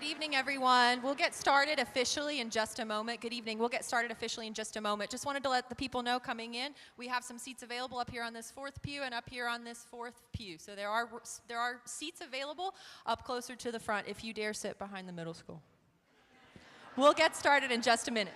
Good evening, everyone. We'll get started officially in just a moment. Good evening. We'll get started officially in just a moment. Just wanted to let the people know coming in, we have some seats available up here on this fourth pew and up here on this fourth pew. So there are seats available up closer to the front if you dare sit behind the middle school. We'll get started in just a minute.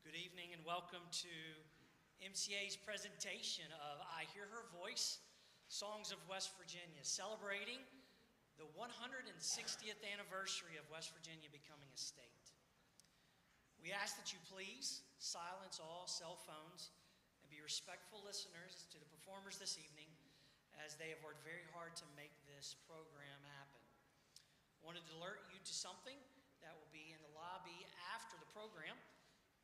Good evening and welcome to MCA's presentation of I Hear Her Voice, Songs of West Virginia, celebrating the 160th anniversary of West Virginia becoming a state. We ask that you please silence all cell phones and be respectful listeners to the performers this evening as they have worked very hard to make this program happen. I wanted to alert you to something that will be in the lobby after the program.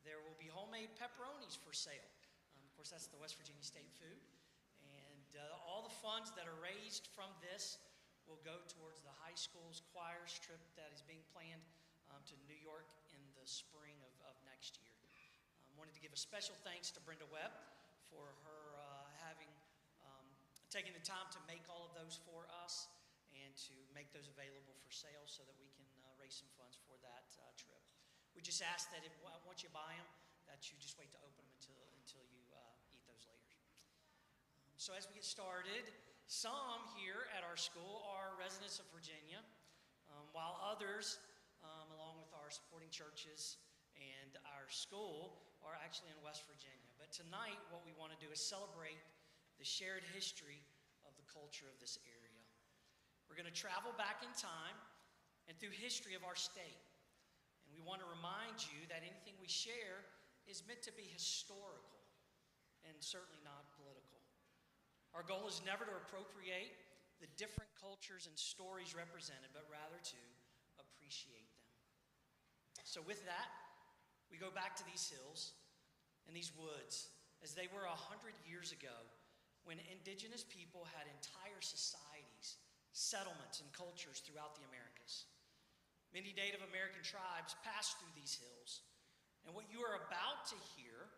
There will be homemade pepperonis for sale. Of course, that's the West Virginia state food. And all the funds that are raised from this will go towards the high school's choir's trip that is being planned to New York in the spring of next year. Wanted to give a special thanks to Brenda Webb for her taking the time to make all of those for us and to make those available for sale so that we can raise some funds for that trip. We just ask that once you buy them, that you just wait to open them until you eat those later. So as we get started, some here at our school are residents of Virginia, while others, along with our supporting churches and our school, are actually in West Virginia. But tonight, what we want to do is celebrate the shared history of the culture of this area. We're going to travel back in time and through history of our state. And we want to remind you that anything we share is meant to be historical and certainly not political. Our goal is never to appropriate the different cultures and stories represented, but rather to appreciate them. So with that, we go back to these hills and these woods as they were 100 years ago, when indigenous people had entire societies, settlements, and cultures throughout the Americas. Many Native American tribes passed through these hills. And what you are about to hear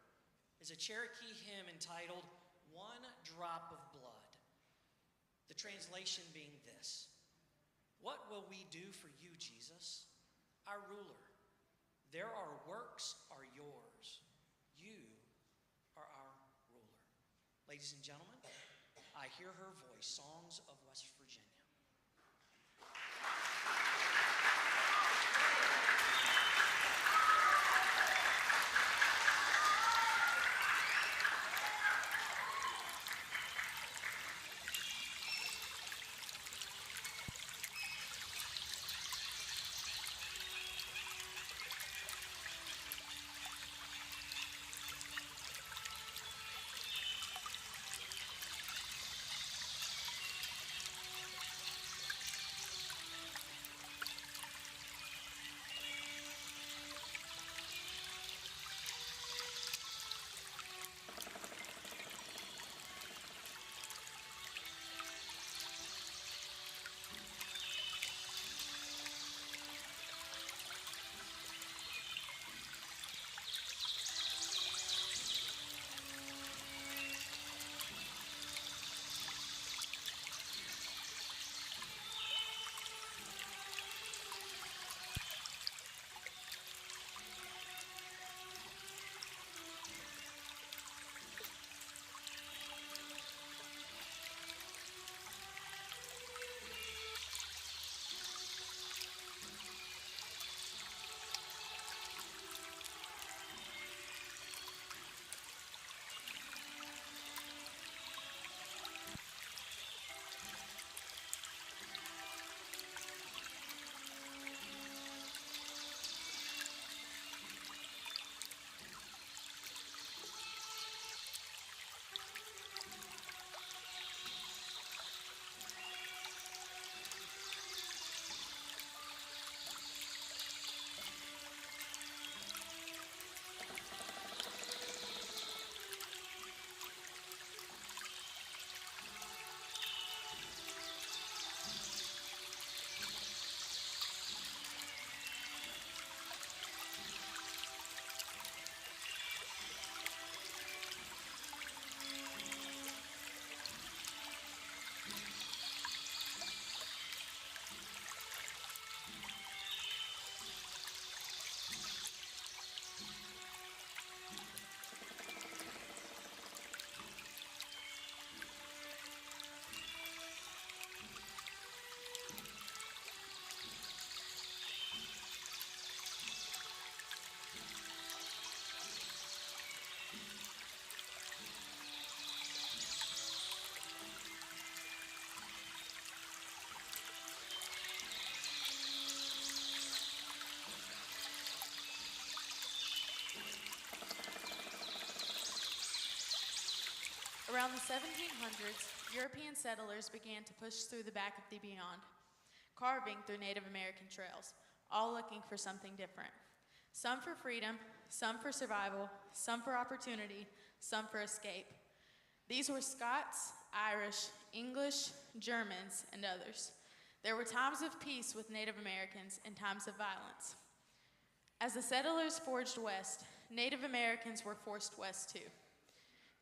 is a Cherokee hymn entitled "One Drop of Blood." The translation being this: "What will we do for you, Jesus, our ruler? There our works are yours. You are our ruler." Ladies and gentlemen, I Hear Her Voice, Songs of West Virginia. Around the 1700s, European settlers began to push through the back of the beyond, carving through Native American trails, all looking for something different. Some for freedom, some for survival, some for opportunity, some for escape. These were Scots, Irish, English, Germans, and others. There were times of peace with Native Americans and times of violence. As the settlers forged west, Native Americans were forced west too.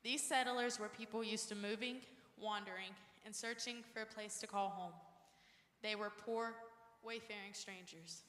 These settlers were people used to moving, wandering, and searching for a place to call home. They were poor, wayfaring strangers.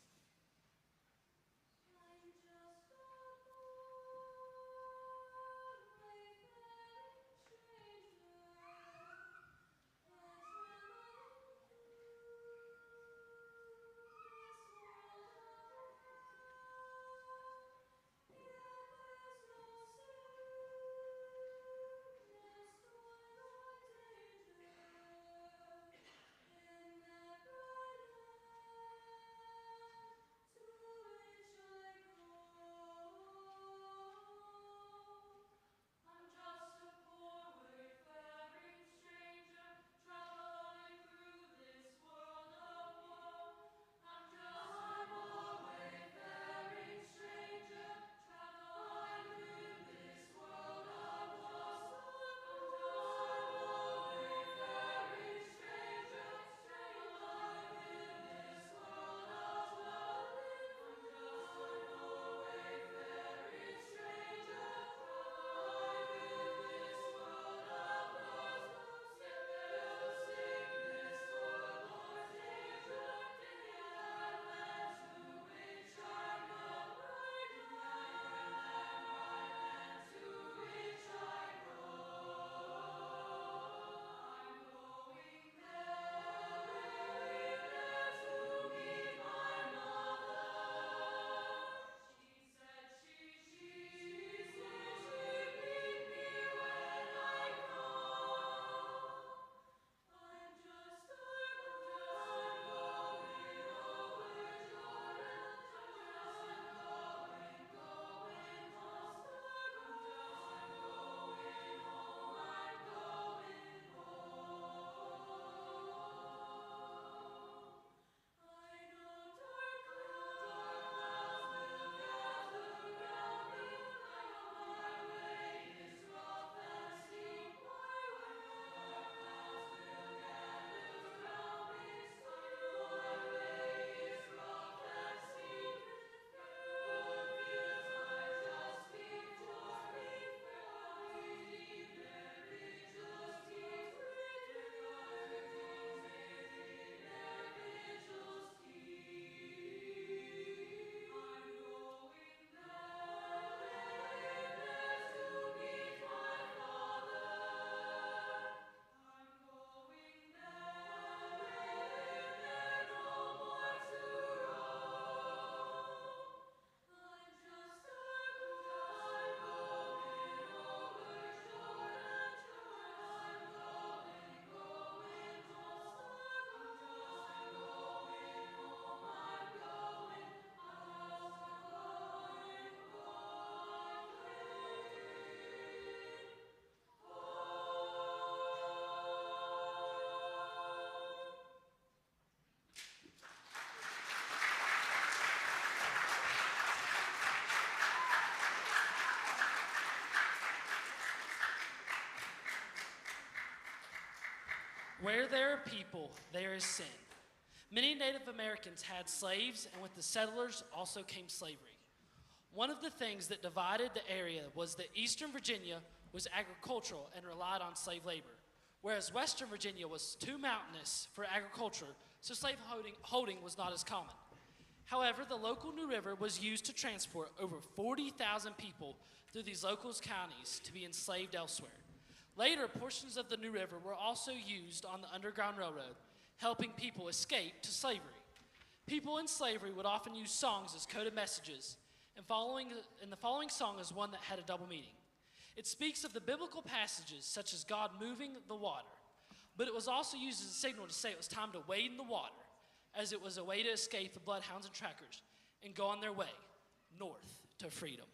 Where there are people, there is sin. Many Native Americans had slaves, and with the settlers also came slavery. One of the things that divided the area was that Eastern Virginia was agricultural and relied on slave labor, whereas Western Virginia was too mountainous for agriculture, so slave holding was not as common. However, the local New River was used to transport over 40,000 people through these local counties to be enslaved elsewhere. Later, portions of the New River were also used on the Underground Railroad, helping people escape to slavery. People in slavery would often use songs as coded messages, and the following song is one that had a double meaning. It speaks of the biblical passages such as God moving the water, but it was also used as a signal to say it was time to wade in the water, as it was a way to escape the bloodhounds and trackers and go on their way north to freedom.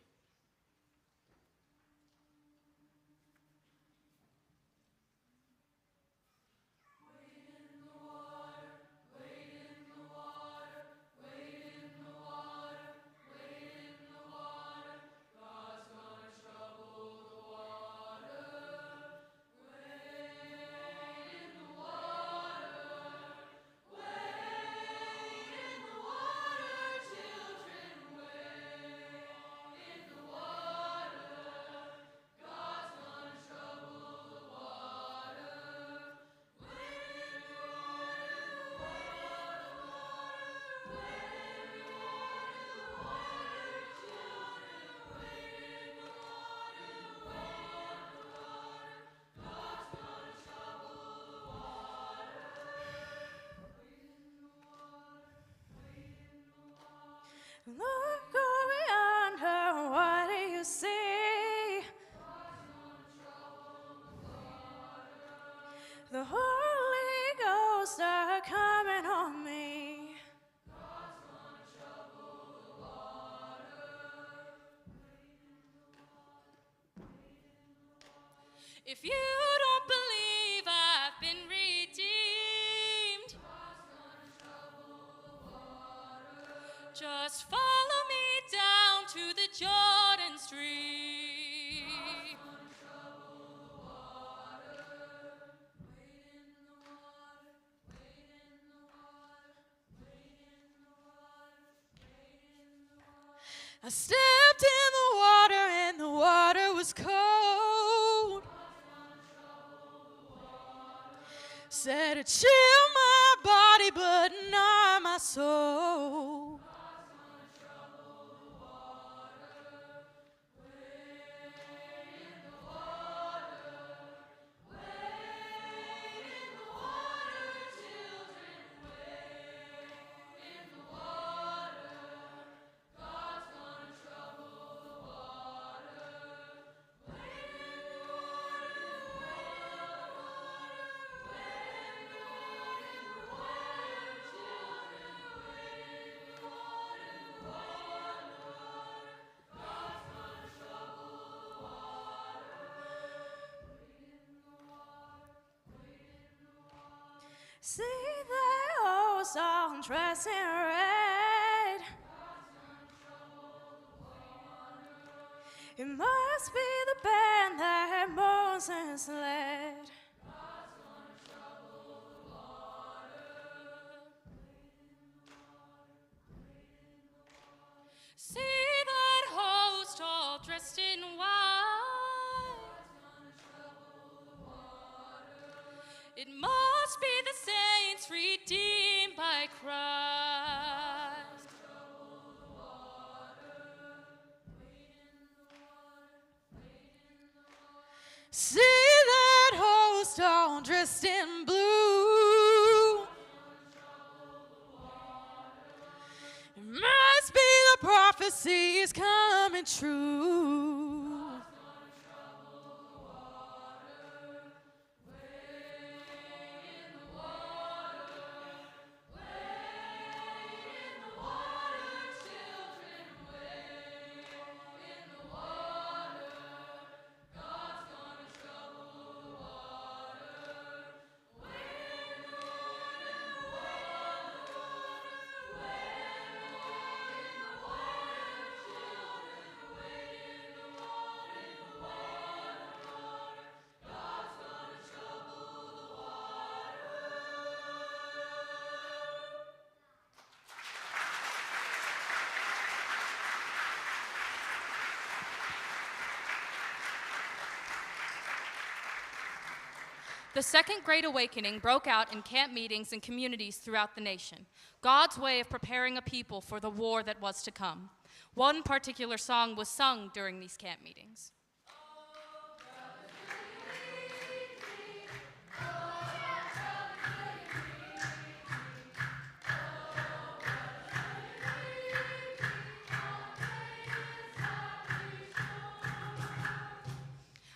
Look around her, what do you see? The Holy Ghost are coming on me. If you don't believe I've been redeemed, just follow me down to the Jordan stream. I stepped in the water and the water was cold. Said it chilled my body but not my soul. See that host all dressed in red. It must be the band that Moses led. See that host all dressed in white. It must be the saints redeemed by Christ. See that host all dressed in blue. It must be the prophecies coming true. The Second Great Awakening broke out in camp meetings and communities throughout the nation, God's way of preparing a people for the war that was to come. One particular song was sung during these camp meetings.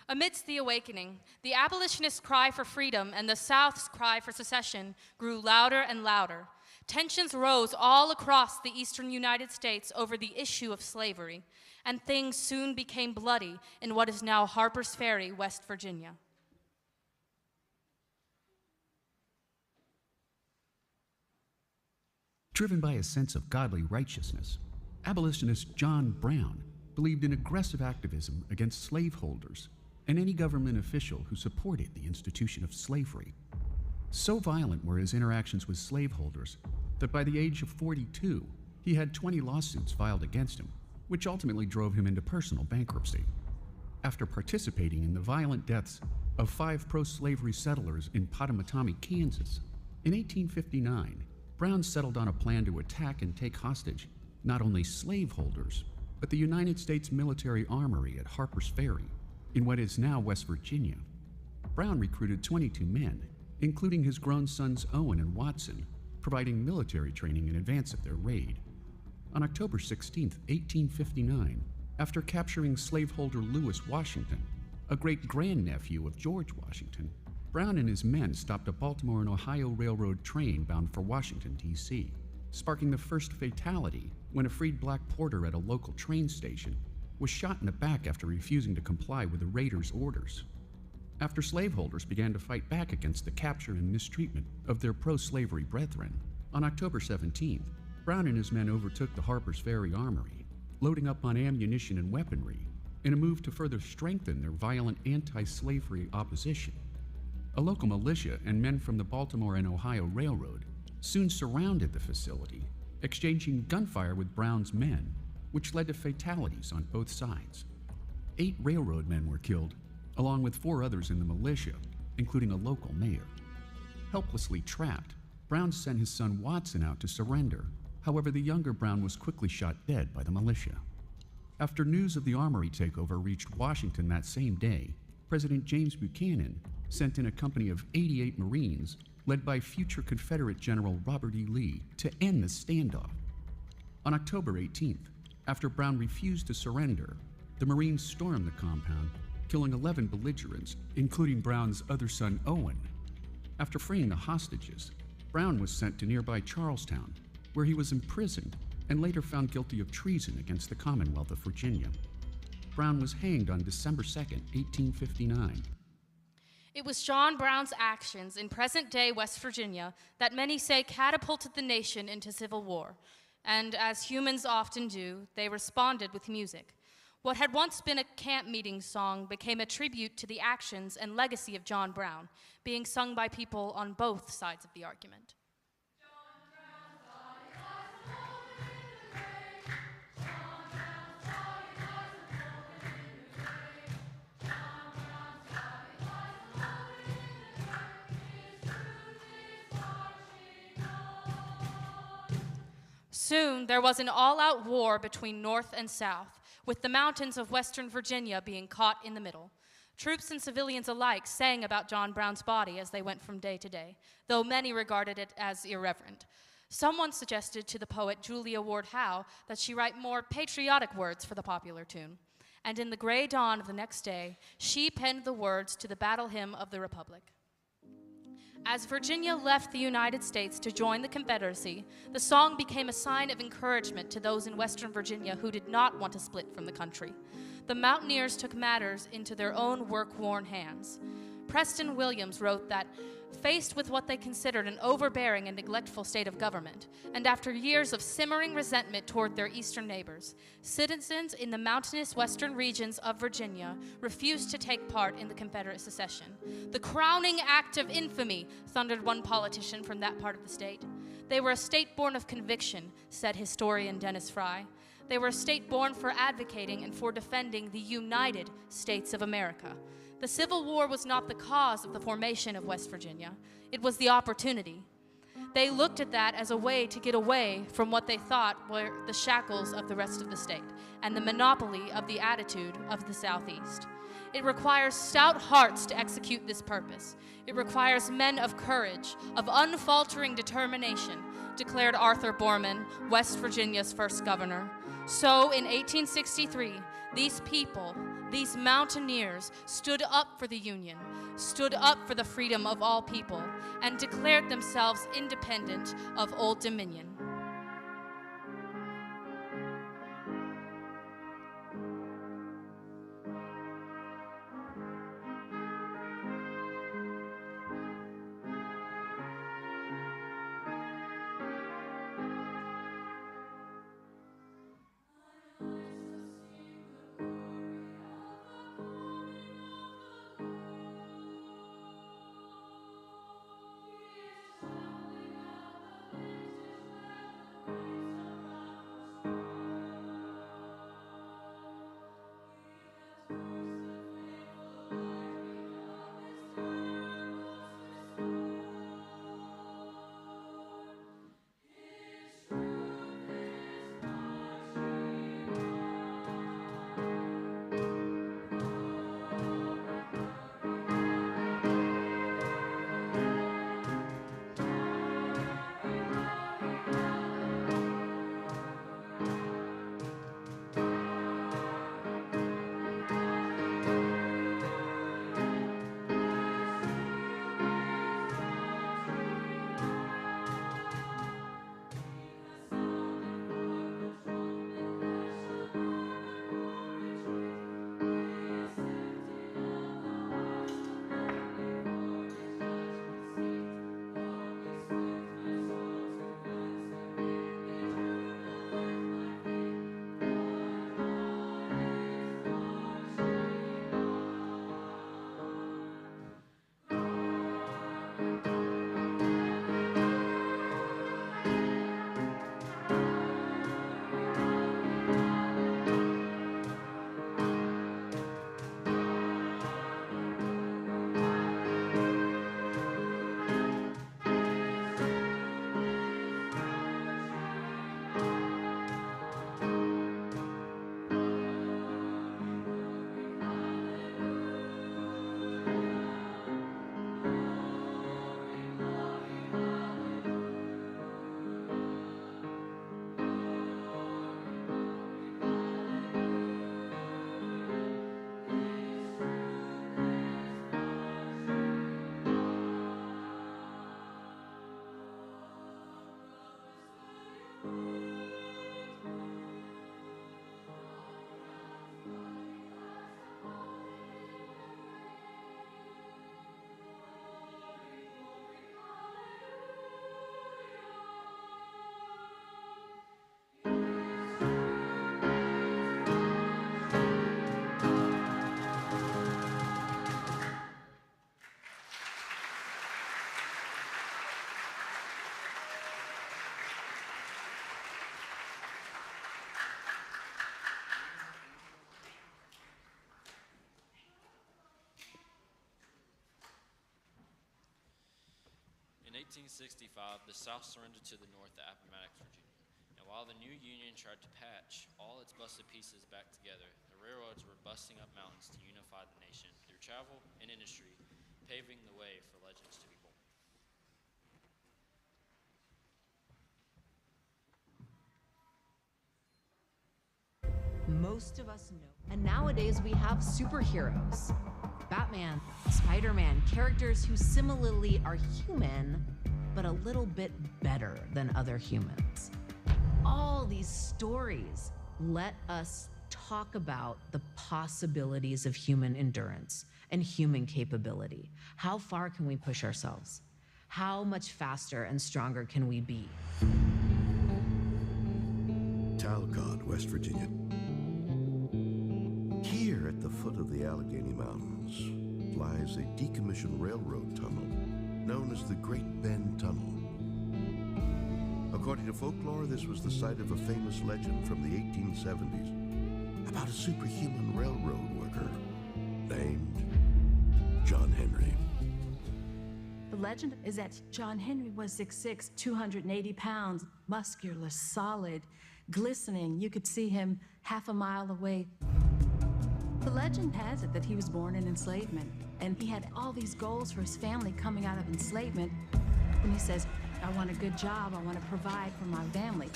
Amidst the awakening, the abolitionists' cry for freedom and the South's cry for secession grew louder and louder. Tensions rose all across the eastern United States over the issue of slavery, and things soon became bloody in what is now Harper's Ferry, West Virginia. Driven by a sense of godly righteousness, abolitionist John Brown believed in aggressive activism against slaveholders and any government official who supported the institution of slavery. So violent were his interactions with slaveholders that by the age of 42, he had 20 lawsuits filed against him, which ultimately drove him into personal bankruptcy. After participating in the violent deaths of 5 pro-slavery settlers in Pottawatomie, Kansas, in 1859, Brown settled on a plan to attack and take hostage not only slaveholders, but the United States military armory at Harper's Ferry, in what is now West Virginia. Brown recruited 22 men, including his grown sons Owen and Watson, providing military training in advance of their raid. On October 16, 1859, after capturing slaveholder Lewis Washington, a great-grandnephew of George Washington, Brown and his men stopped a Baltimore and Ohio Railroad train bound for Washington, D.C., sparking the first fatality when a freed black porter at a local train station was shot in the back after refusing to comply with the raiders' orders. After slaveholders began to fight back against the capture and mistreatment of their pro-slavery brethren, on October 17th, Brown and his men overtook the Harper's Ferry Armory, loading up on ammunition and weaponry in a move to further strengthen their violent anti-slavery opposition. A local militia and men from the Baltimore and Ohio Railroad soon surrounded the facility, exchanging gunfire with Brown's men, which led to fatalities on both sides. 8 railroad men were killed, along with 4 others in the militia, including a local mayor. Helplessly trapped, Brown sent his son Watson out to surrender. However, the younger Brown was quickly shot dead by the militia. After news of the armory takeover reached Washington that same day, President James Buchanan sent in a company of 88 Marines, led by future Confederate General Robert E. Lee, to end the standoff. On October 18th, after Brown refused to surrender, the Marines stormed the compound, killing 11 belligerents, including Brown's other son Owen. After freeing the hostages, Brown was sent to nearby Charlestown, where he was imprisoned and later found guilty of treason against the Commonwealth of Virginia. Brown was hanged on December 2, 1859. It was John Brown's actions in present-day West Virginia that many say catapulted the nation into civil war. And as humans often do, they responded with music. What had once been a camp meeting song became a tribute to the actions and legacy of John Brown, being sung by people on both sides of the argument. Soon, there was an all-out war between North and South, with the mountains of Western Virginia being caught in the middle. Troops and civilians alike sang about John Brown's body as they went from day to day, though many regarded it as irreverent. Someone suggested to the poet Julia Ward Howe that she write more patriotic words for the popular tune. And in the gray dawn of the next day, she penned the words to the battle hymn of the Republic. As Virginia left the United States to join the Confederacy, the song became a sign of encouragement to those in Western Virginia who did not want to split from the country. The mountaineers took matters into their own work-worn hands. Preston Williams wrote that, faced with what they considered an overbearing and neglectful state of government, and after years of simmering resentment toward their eastern neighbors, citizens in the mountainous western regions of Virginia refused to take part in the Confederate secession. The crowning act of infamy, thundered one politician from that part of the state. They were a state born of conviction, said historian Dennis Fry. They were a state born for advocating and for defending the United States of America. The Civil War was not the cause of the formation of West Virginia. It was the opportunity. They looked at that as a way to get away from what they thought were the shackles of the rest of the state and the monopoly of the attitude of the Southeast. It requires stout hearts to execute this purpose. It requires men of courage, of unfaltering determination, declared Arthur Borman, West Virginia's first governor. So in 1863, these people, these mountaineers, stood up for the Union, stood up for the freedom of all people, and declared themselves independent of Old Dominion. In 1865, the South surrendered to the North at Appomattox, Virginia. And while the new Union tried to patch all its busted pieces back together, the railroads were busting up mountains to unify the nation through travel and industry, paving the way for legends to be born. Most of us know. And nowadays we have superheroes. Batman, Spider-Man, characters who similarly are human, but a little bit better than other humans. All these stories let us talk about the possibilities of human endurance and human capability. How far can we push ourselves? How much faster and stronger can we be? Talcott, West Virginia. Here at the foot of the Allegheny Mountains lies a decommissioned railroad tunnel known as the Great Bend Tunnel. According to folklore, this was the site of a famous legend from the 1870s about a superhuman railroad worker named John Henry. The legend is that John Henry was 6'6", 280 pounds, muscular, solid, glistening. You could see him half a mile away. The legend has it that he was born in enslavement, and he had all these goals for his family coming out of enslavement. And he says, I want a good job, I want to provide for my family.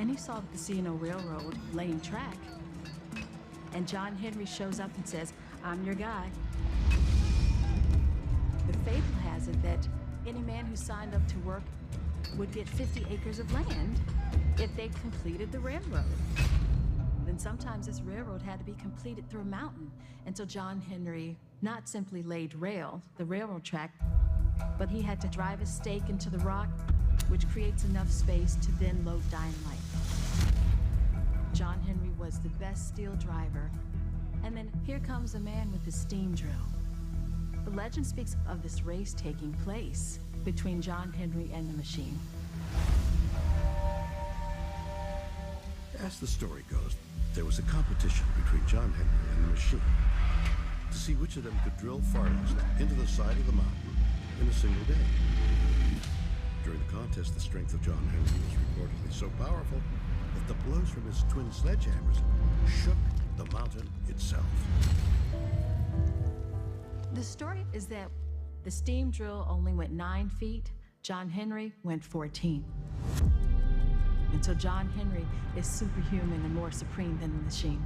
And he saw the Casino Railroad laying track. And John Henry shows up and says, I'm your guy. The fable has it that any man who signed up to work would get 50 acres of land if they completed the railroad. Then sometimes this railroad had to be completed through a mountain. And so John Henry not simply laid the railroad track, but he had to drive a stake into the rock, which creates enough space to then load dynamite. John Henry was the best steel driver. And then here comes a man with a steam drill. The legend speaks of this race taking place between John Henry and the machine. As the story goes, there was a competition between John Henry and the machine to see which of them could drill farthest into the side of the mountain in a single day. During the contest, the strength of John Henry was reportedly so powerful that the blows from his twin sledgehammers shook the mountain itself. The story is that the steam drill only went 9 feet, John Henry went 14. And so John Henry is superhuman and more supreme than the machine.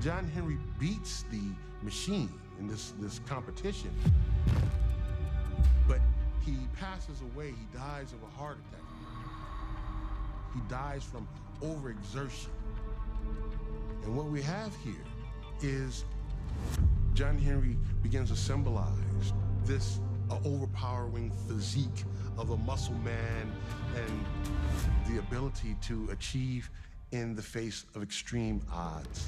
John Henry beats the machine in this competition, but he passes away. He dies of a heart attack. He dies from overexertion. And what we have here is John Henry begins to symbolize this overpowering physique of a muscle man and the ability to achieve in the face of extreme odds.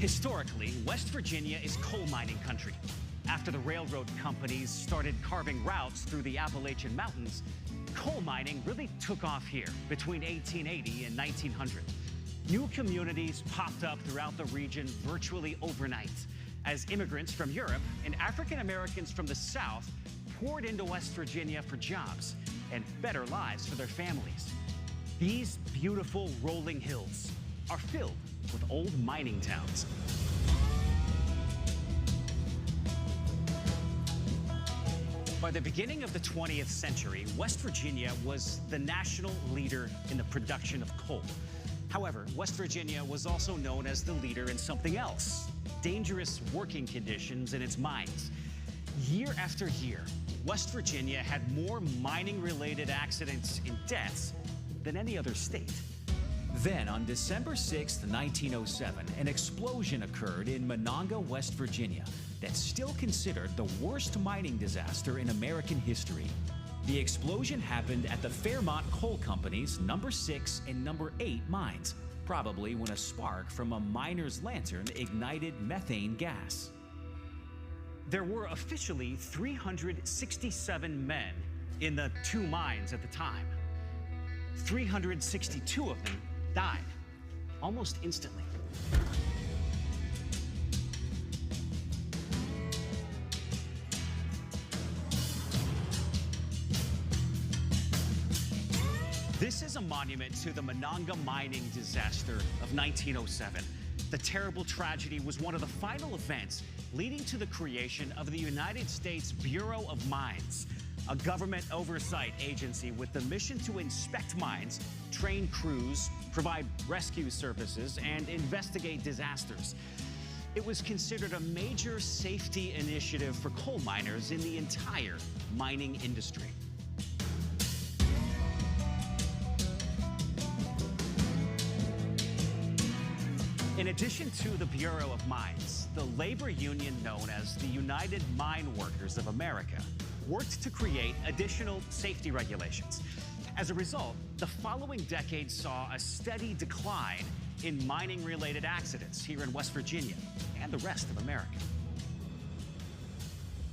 Historically, West Virginia is coal mining country. After the railroad companies started carving routes through the Appalachian Mountains, coal mining really took off here between 1880 and 1900. New communities popped up throughout the region virtually overnight as immigrants from Europe and African Americans from the South poured into West Virginia for jobs and better lives for their families. These beautiful rolling hills are filled with old mining towns. By the beginning of the 20th century, West Virginia was the national leader in the production of coal. However, West Virginia was also known as the leader in something else: dangerous working conditions in its mines. Year after year, West Virginia had more mining-related accidents and deaths than any other state. Then, on December 6, 1907, an explosion occurred in Monongah, West Virginia, that's still considered the worst mining disaster in American history. The explosion happened at the Fairmont Coal Company's number 6 and number 8 mines, probably when a spark from a miner's lantern ignited methane gas. There were officially 367 men in the 2 mines at the time. 362 of them died almost instantly. This is a monument to the Monongah mining disaster of 1907. The terrible tragedy was one of the final events leading to the creation of the United States Bureau of Mines, a government oversight agency with the mission to inspect mines, train crews, provide rescue services, and investigate disasters. It was considered a major safety initiative for coal miners in the entire mining industry. In addition to the Bureau of Mines, the labor union known as the United Mine Workers of America worked to create additional safety regulations. As a result, the following decade saw a steady decline in mining-related accidents here in West Virginia and the rest of America.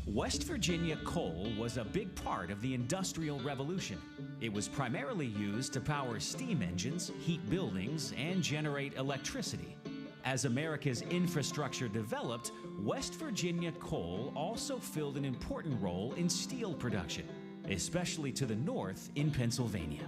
West Virginia coal was a big part of the Industrial Revolution. It was primarily used to power steam engines, heat buildings, and generate electricity. As America's infrastructure developed, West Virginia coal also filled an important role in steel production, especially to the north in Pennsylvania.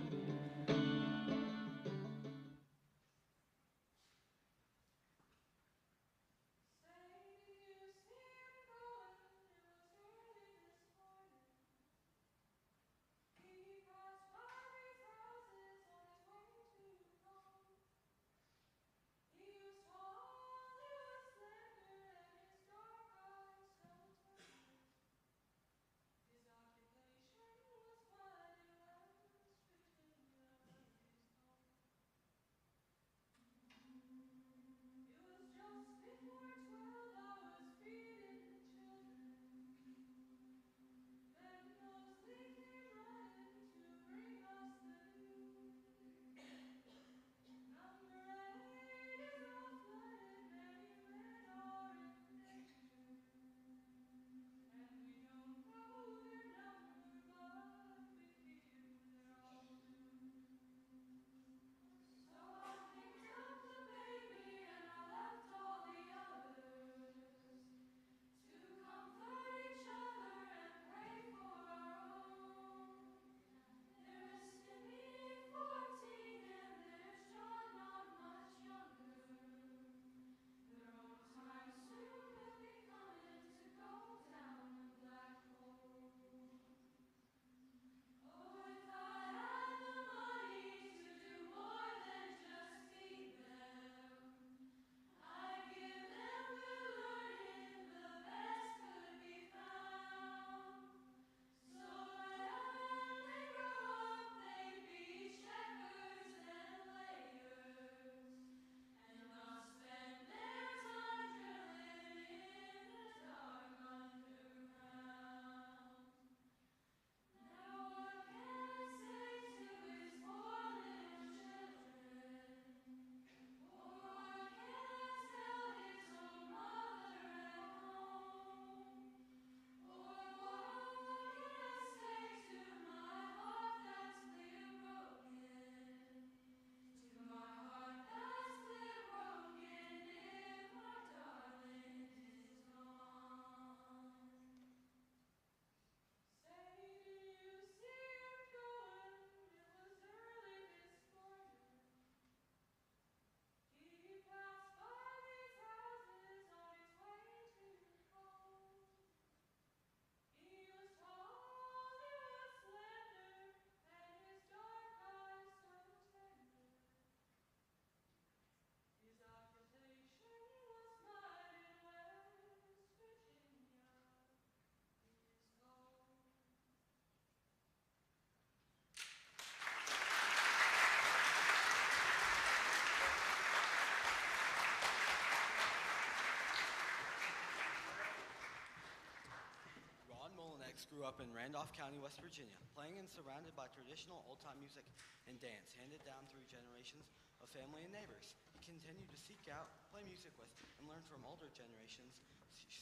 grew up in Randolph County, West Virginia, playing and surrounded by traditional old-time music and dance handed down through generations of family and neighbors. He continued to seek out, play music with, and learn from older generations,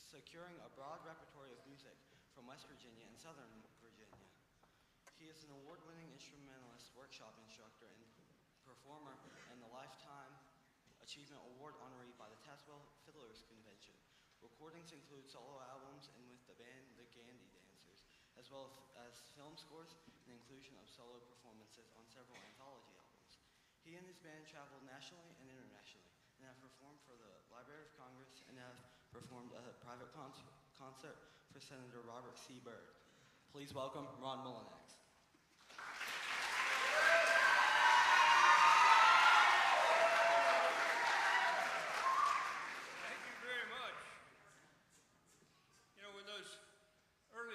securing a broad repertoire of music from West Virginia and Southern Virginia. He is an award-winning instrumentalist, workshop instructor, and performer, and the Lifetime Achievement Award honoree by the Tazewell Fiddlers Convention. Recordings include solo albums and with the band The Gandy Dancers, as well as film scores and the inclusion of solo performances on several anthology albums. He and his band traveled nationally and internationally and have performed for the Library of Congress and have performed a private concert for Senator Robert C. Byrd. Please welcome Ron Mullinex.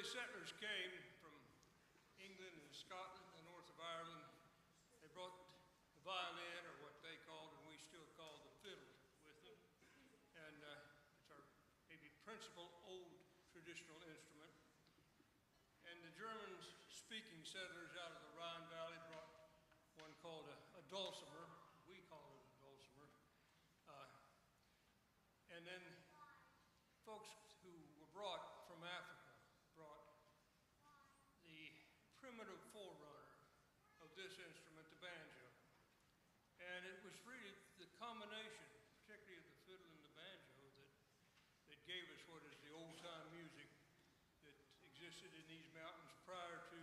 Settlers came from England and Scotland and north of Ireland. They brought the violin, or what they called, and we still call the fiddle, with them. And it's our maybe principal old traditional instrument. And the German-speaking settlers out of the Rhine Valley brought one called a dulcimer. We call it a dulcimer. And then folks who were brought from Africa brought the primitive forerunner of this instrument, the banjo. And it was really the combination, particularly of the fiddle and the banjo, that gave us what is the old-time music that existed in these mountains prior to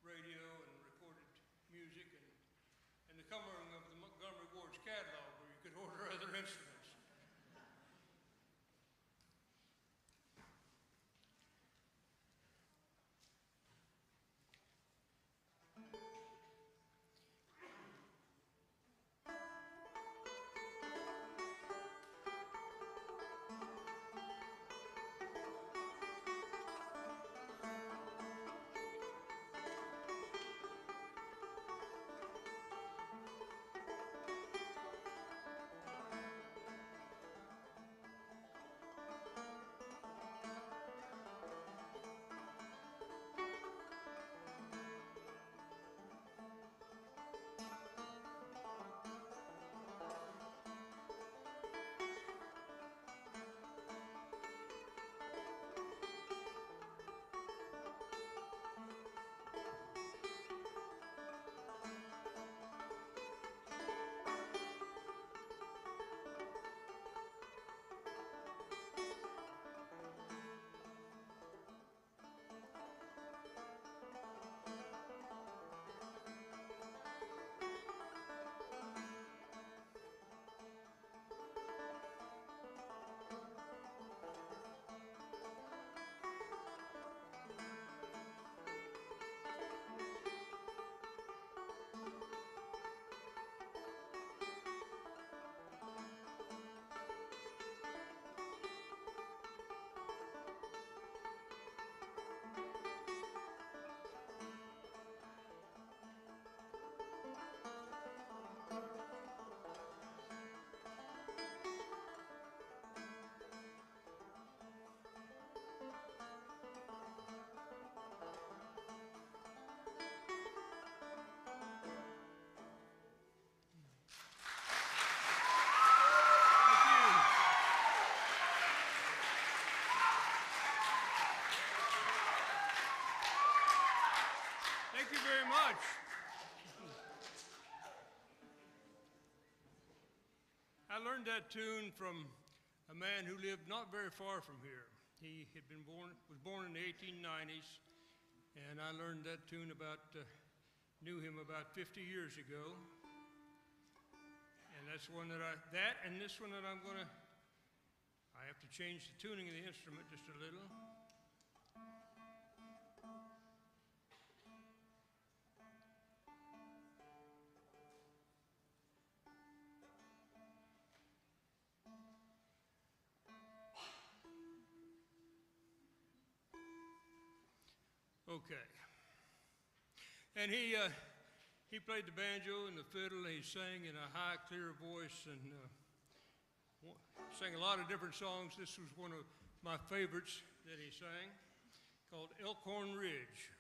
radio and recorded music and the coming of the Montgomery Ward's catalog, where you could order other instruments. Thank you very much. I learned that tune from a man who lived not very far from here. He had was born in the 1890s, and I learned that tune knew him about 50 years ago. And that's one and this one that I have to change the tuning of the instrument just a little. Okay. And he played the banjo and the fiddle, and he sang in a high, clear voice, and sang a lot of different songs. This was one of my favorites that he sang, called Elkhorn Ridge.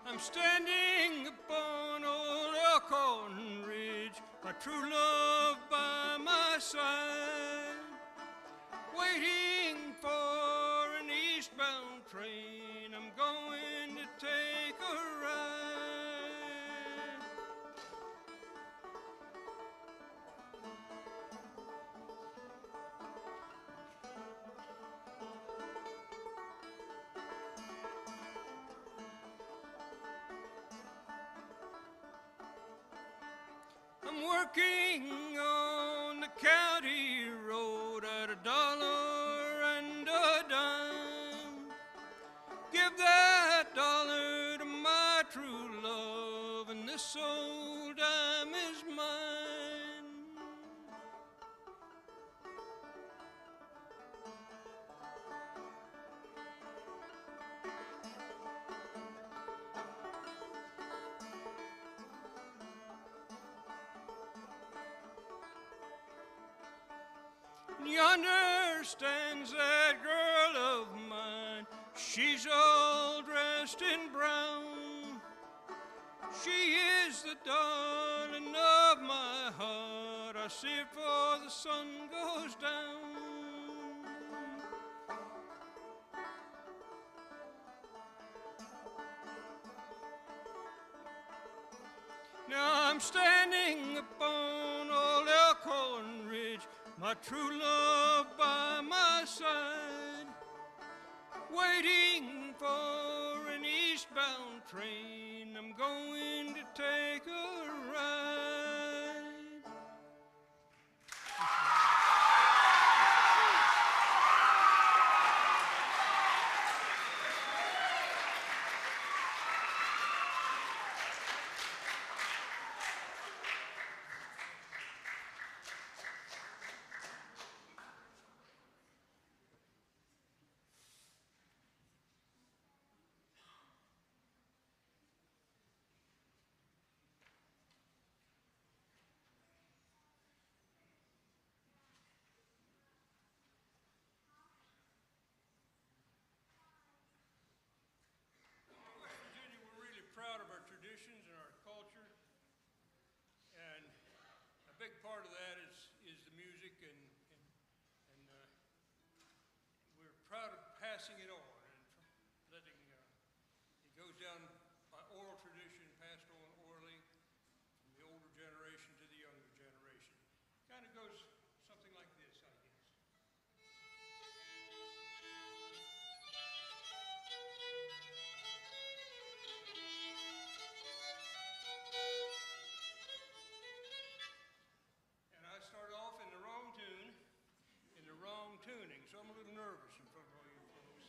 I'm standing upon old Elkhorn Ridge, my true love by my side, waiting for an eastbound train. I'm going to take a ride. I'm working on the county road at $1 and a dime. Give that dollar to my true love, and this old dime is mine. Yonder stands that girl of mine. She's all dressed in brown. She is the darling of my heart. I see it before the sun goes down. Now I'm standing upon old Elkhorn Ridge, my true love by my side, waiting for an eastbound train. I'm going to take a ride. Proud of our traditions and our culture, and a big part of that is the music, and we're proud of passing it on and letting it goes down by oral tradition, passed on orally from the older generation to the younger generation. Kind of goes something like this, I guess. Tuning, so I'm a little nervous in front of all you folks.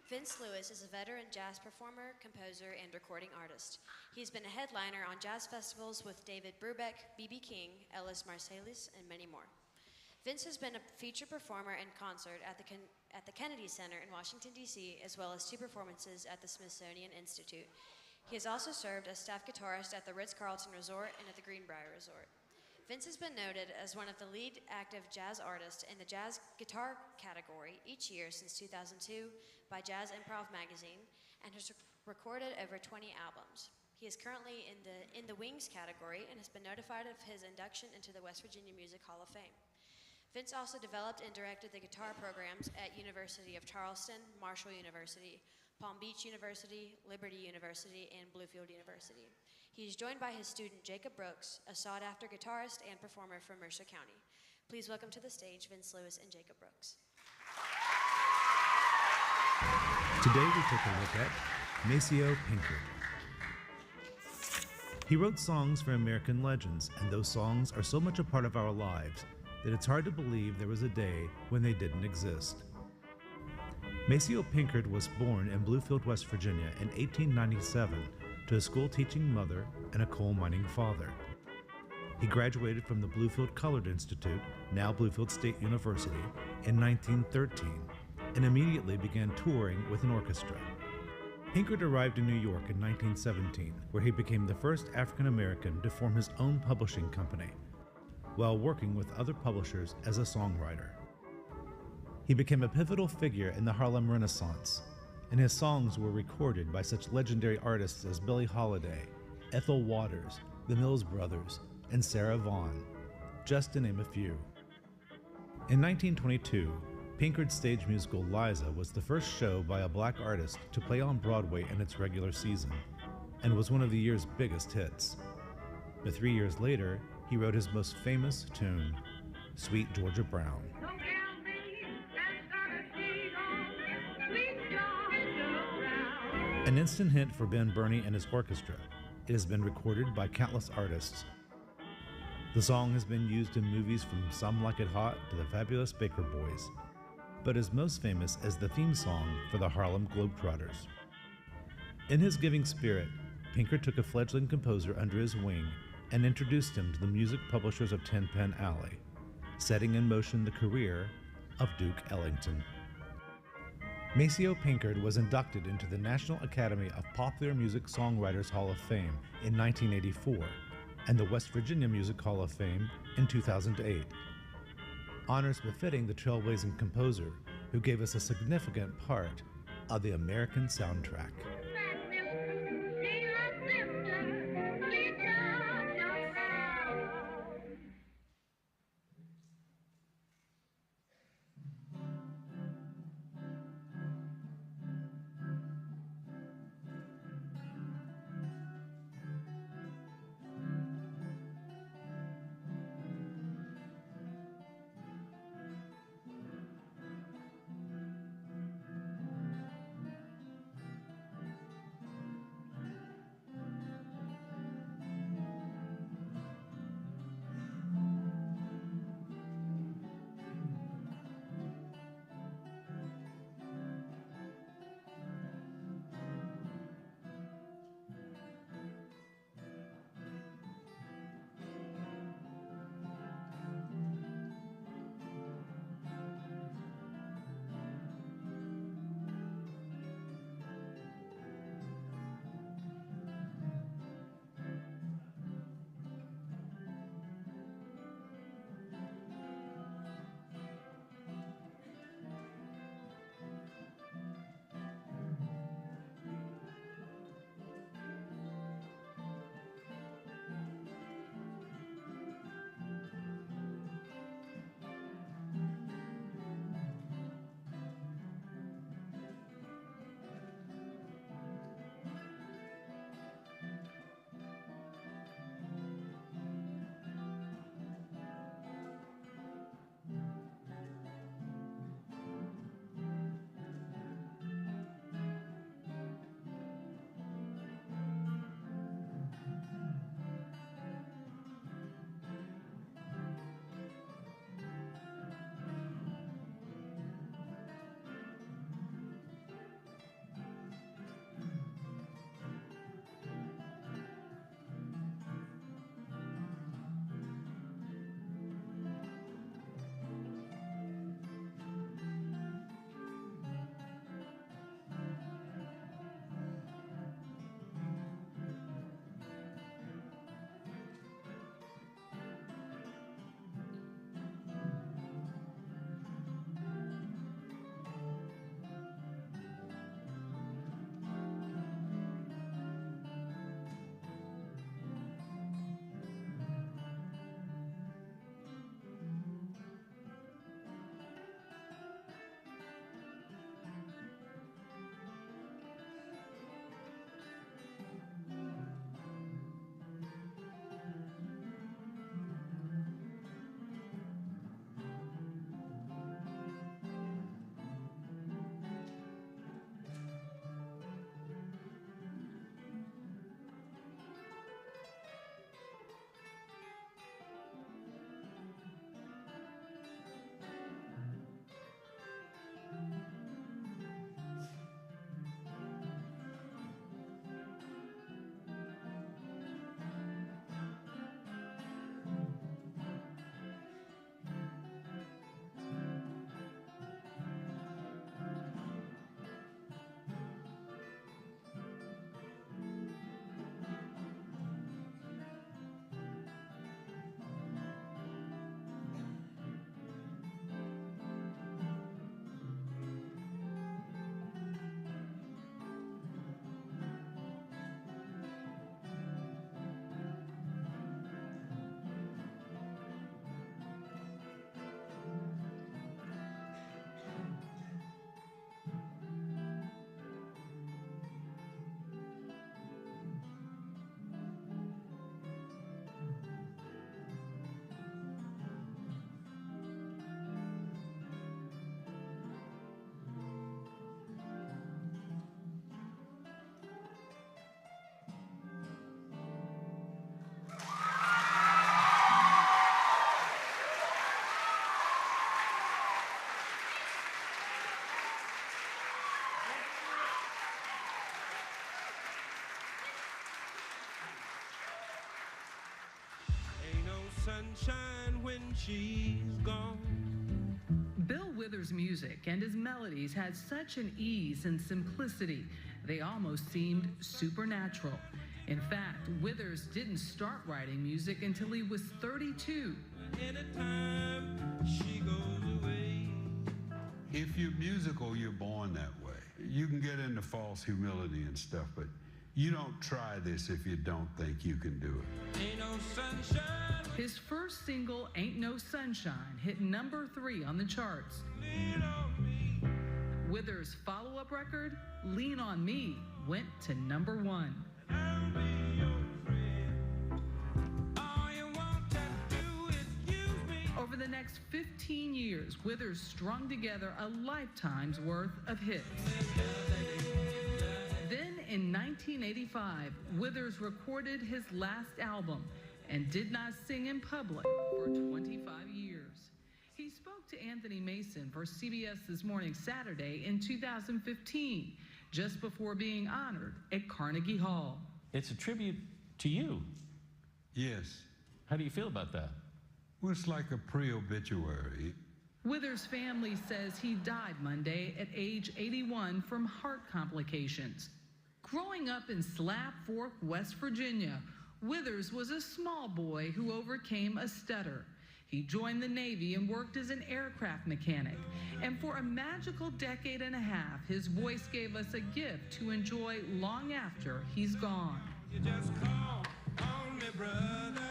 Vince Lewis is a veteran jazz performer, composer, and recording artist. He's been a headliner on jazz festivals with David Brubeck, B.B. King, Ellis Marsalis, and many more. Vince has been a featured performer in concert at the Kennedy Center in Washington, D.C., as well as 2 performances at the Smithsonian Institute. He has also served as staff guitarist at the Ritz-Carlton Resort and at the Greenbrier Resort. Vince has been noted as one of the lead active jazz artists in the jazz guitar category each year since 2002 by Jazz Improv magazine and has recorded over 20 albums. He is currently in the Wings category and has been notified of his induction into the West Virginia Music Hall of Fame. Vince also developed and directed the guitar programs at University of Charleston, Marshall University, Palm Beach University, Liberty University, and Bluefield University. He is joined by his student Jacob Brooks, a sought-after guitarist and performer from Mercer County. Please welcome to the stage Vince Lewis and Jacob Brooks. Today we take a look at Maceo Pinkard. He wrote songs for American legends, and those songs are so much a part of our lives that it's hard to believe there was a day when they didn't exist. Maceo Pinkard was born in Bluefield, West Virginia in 1897 to a school-teaching mother and a coal mining father. He graduated from the Bluefield Colored Institute, now Bluefield State University, in 1913 and immediately began touring with an orchestra. Pinkard arrived in New York in 1917, where he became the first African American to form his own publishing company, while working with other publishers as a songwriter. He became a pivotal figure in the Harlem Renaissance, and his songs were recorded by such legendary artists as Billie Holiday, Ethel Waters, the Mills Brothers, and Sarah Vaughan, just to name a few. In 1922, Pinkard's stage musical Liza was the first show by a black artist to play on Broadway in its regular season, and was one of the year's biggest hits. But 3 years later, he wrote his most famous tune, Sweet Georgia Brown. An instant hit for Ben Burney and his orchestra, it has been recorded by countless artists. The song has been used in movies from Some Like It Hot to The Fabulous Baker Boys, but is most famous as the theme song for the Harlem Globetrotters. In his giving spirit, Pinkard took a fledgling composer under his wing and introduced him to the music publishers of Tin Pan Alley, setting in motion the career of Duke Ellington. Maceo Pinkard was inducted into the National Academy of Popular Music Songwriters Hall of Fame in 1984 and the West Virginia Music Hall of Fame in 2008. Honors befitting the trailblazing composer who gave us a significant part of the American soundtrack. sunshine when she's gone. Bill Withers' music and his melodies had such an ease and simplicity, they almost seemed supernatural. In fact, Withers didn't start writing music until he was 32. Anytime she goes away. If you're musical, you're born that way. You can get into false humility and stuff, but you don't try this if you don't think you can do it. Ain't no sunshine. His first single, Ain't No Sunshine, hit number 3 on the charts. Lean on me. Withers' follow-up record, Lean on Me, went to number 1. I'll be your friend. All you want to do is use me. Over the next 15 years, Withers strung together a lifetime's worth of hits. Then in 1985, Withers recorded his last album and did not sing in public for 25 years. He spoke to Anthony Mason for CBS This Morning Saturday in 2015, just before being honored at Carnegie Hall. It's a tribute to you. Yes. How do you feel about that? Well, it's like a pre-obituary. Withers' family says he died Monday at age 81 from heart complications. Growing up in Slab Fork, West Virginia, Withers was a small boy who overcame a stutter. He joined the Navy and worked as an aircraft mechanic. And for a magical decade and a half, his voice gave us a gift to enjoy long after he's gone. You just call on me, brother,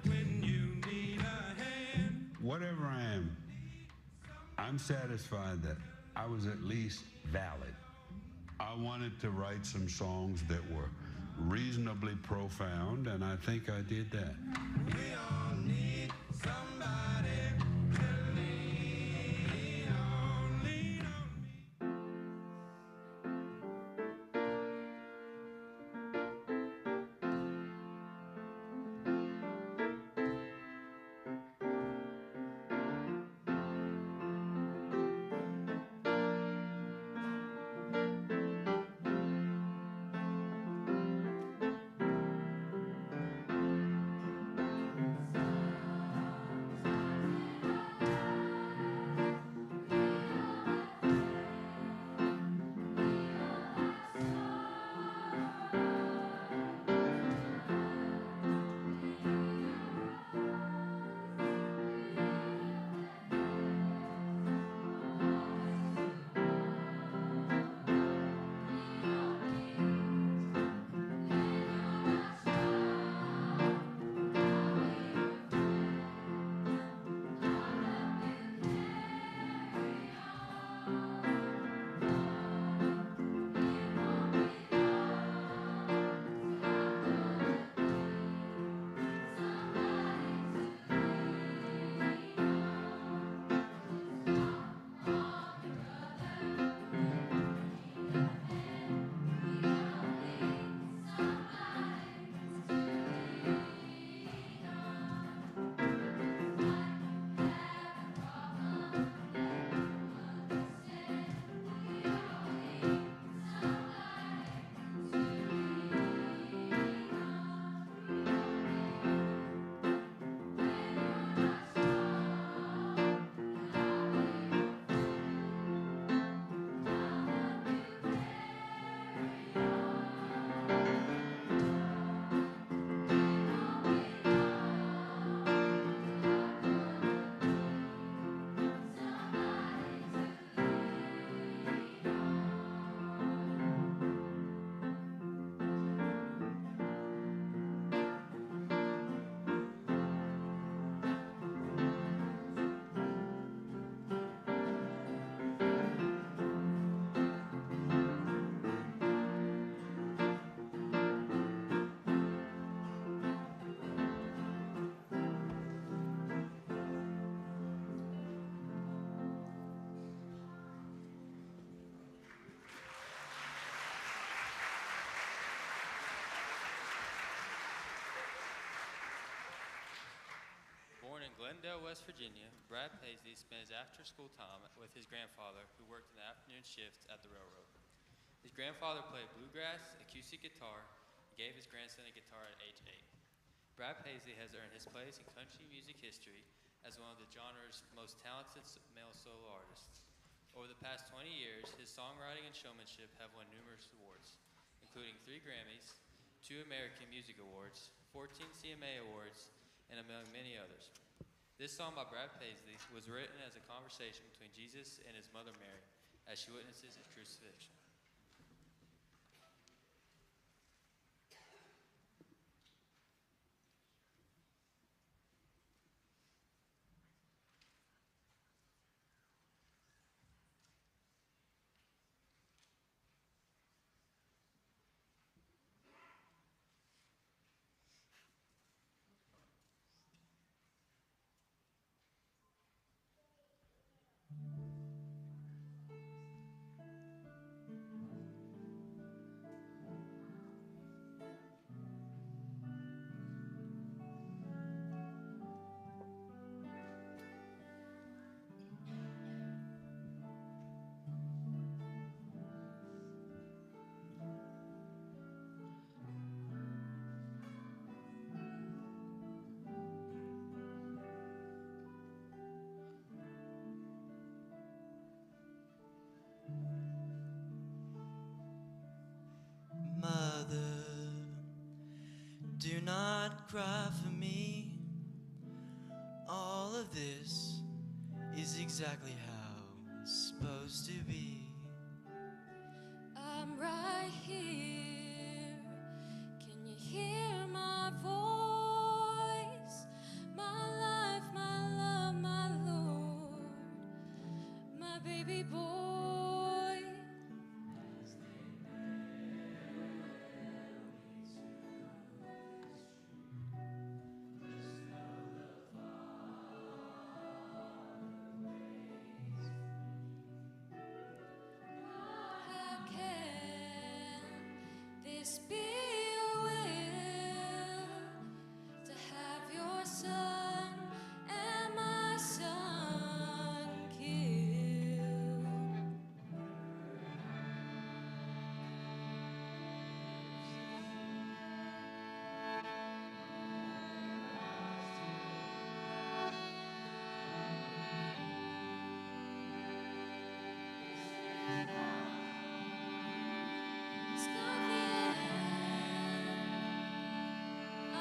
when you need a hand. Whatever I am, I'm satisfied that I was at least valid. I wanted to write some songs that were reasonably profound, and I think I did that. We all need somebody to lean on, lean on me. Born in Glendale, West Virginia, Brad Paisley spent his after-school time with his grandfather, who worked in the afternoon shifts at the railroad. His grandfather played bluegrass, acoustic guitar, and gave his grandson a guitar at age 8. Brad Paisley has earned his place in country music history as one of the genre's most talented male solo artists. Over the past 20 years, his songwriting and showmanship have won numerous awards, including 3 Grammys, 2 American Music Awards, 14 CMA Awards, and among many others. This song by Brad Paisley was written as a conversation between Jesus and his mother Mary as she witnesses his crucifixion. Mother, do not cry for me. All of this is exactly how it's supposed to be. I'm right here. Can you hear my voice? My life, my love, my Lord, my baby boy. How can this be your will to have your son and my son killed? It's not the end. I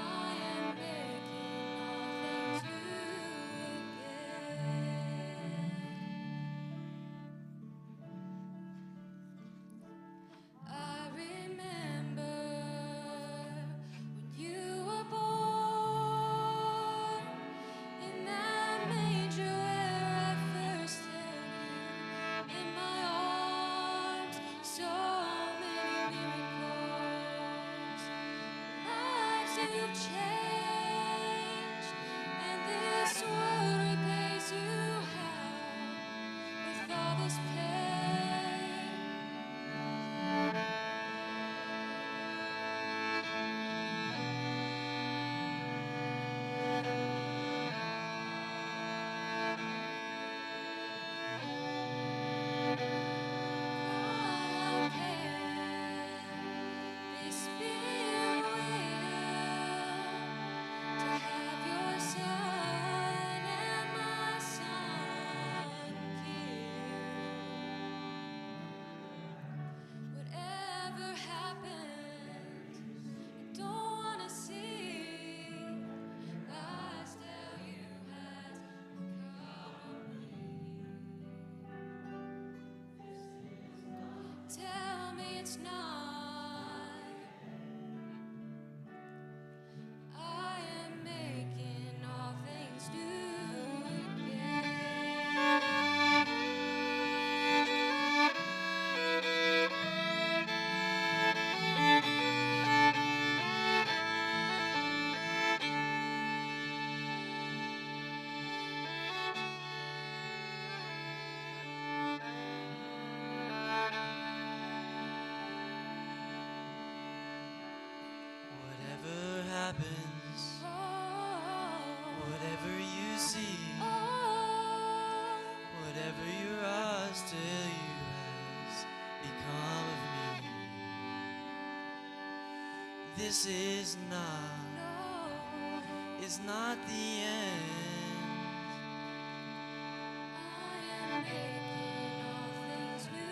am making all things new again. I remember when you were born in that manger where I first held you in my arms. So many miracles, lives that you've changed, and this world repays you how with all this pain. How can this be your will to have your son and my son killed? Whatever happened, I don't wanna see lies tell you has tell me it's not. I am making all things new Whatever happens, whatever you see, whatever your eyes tell you has become of me. This is not is not the end. I am making all things new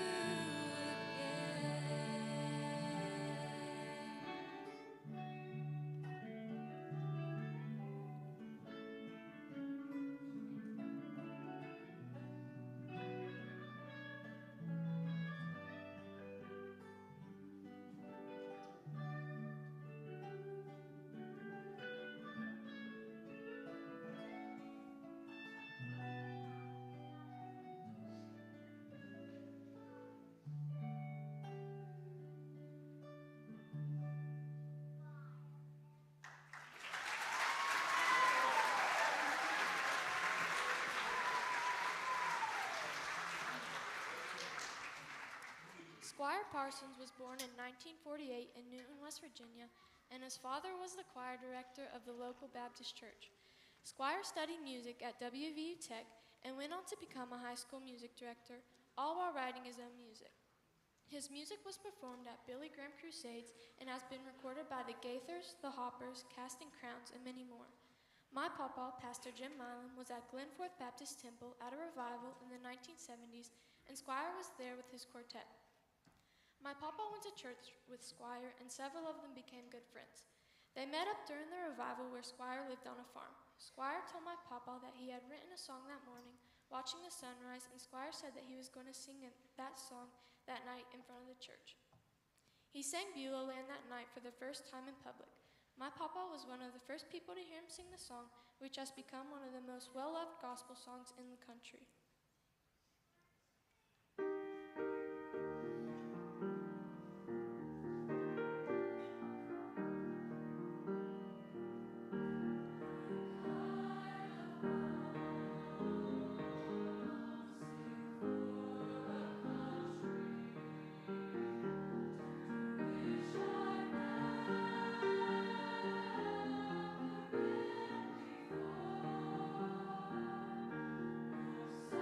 Squire Parsons was born in 1948 in Newton, West Virginia, and his father was the choir director of the local Baptist church. Squire studied music at WVU Tech and went on to become a high school music director, all while writing his own music. His music was performed at Billy Graham Crusades and has been recorded by the Gaithers, the Hoppers, Casting Crowns, and many more. My papa, Pastor Jim Milam, was at Glenforth Baptist Temple at a revival in the 1970s, and Squire was there with his quartet. My papa went to church with Squire, and several of them became good friends. They met up during the revival where Squire lived on a farm. Squire told my papa that he had written a song that morning, watching the sunrise, and Squire said that he was going to sing that song that night in front of the church. He sang Beulah Land that night for the first time in public. My papa was one of the first people to hear him sing the song, which has become one of the most well-loved gospel songs in the country. So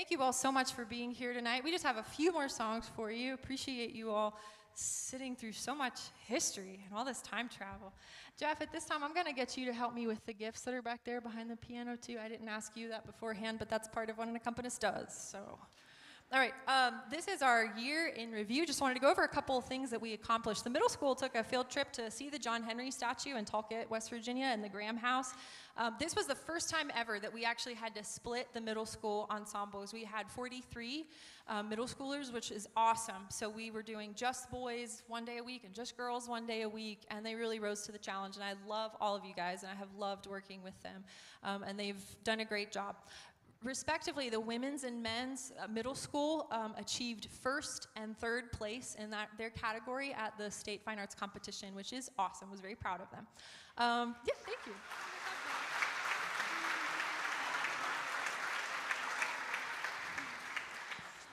Thank you all so much for being here tonight. We just have a few more songs for you. Appreciate you all sitting through so much history and all this time travel. Jeff, at this time, I'm going to get you to help me with the gifts that are back there behind the piano, too. I didn't ask you that beforehand, but that's part of what an accompanist does, so. All right, this is our year in review. Just wanted to go over a couple of things that we accomplished. The middle school took a field trip to see the John Henry statue in Talcott, West Virginia, in the Graham House. This was the first time ever that we actually had to split the middle school ensembles. We had 43 middle schoolers, which is awesome. So we were doing just boys one day a week and just girls one day a week, and they really rose to the challenge. And I love all of you guys, and I have loved working with them, and they've done a great job. Respectively, the women's and men's middle school achieved first and third place in their category at the State Fine Arts Competition, which is awesome. Was very proud of them. Yeah, thank you.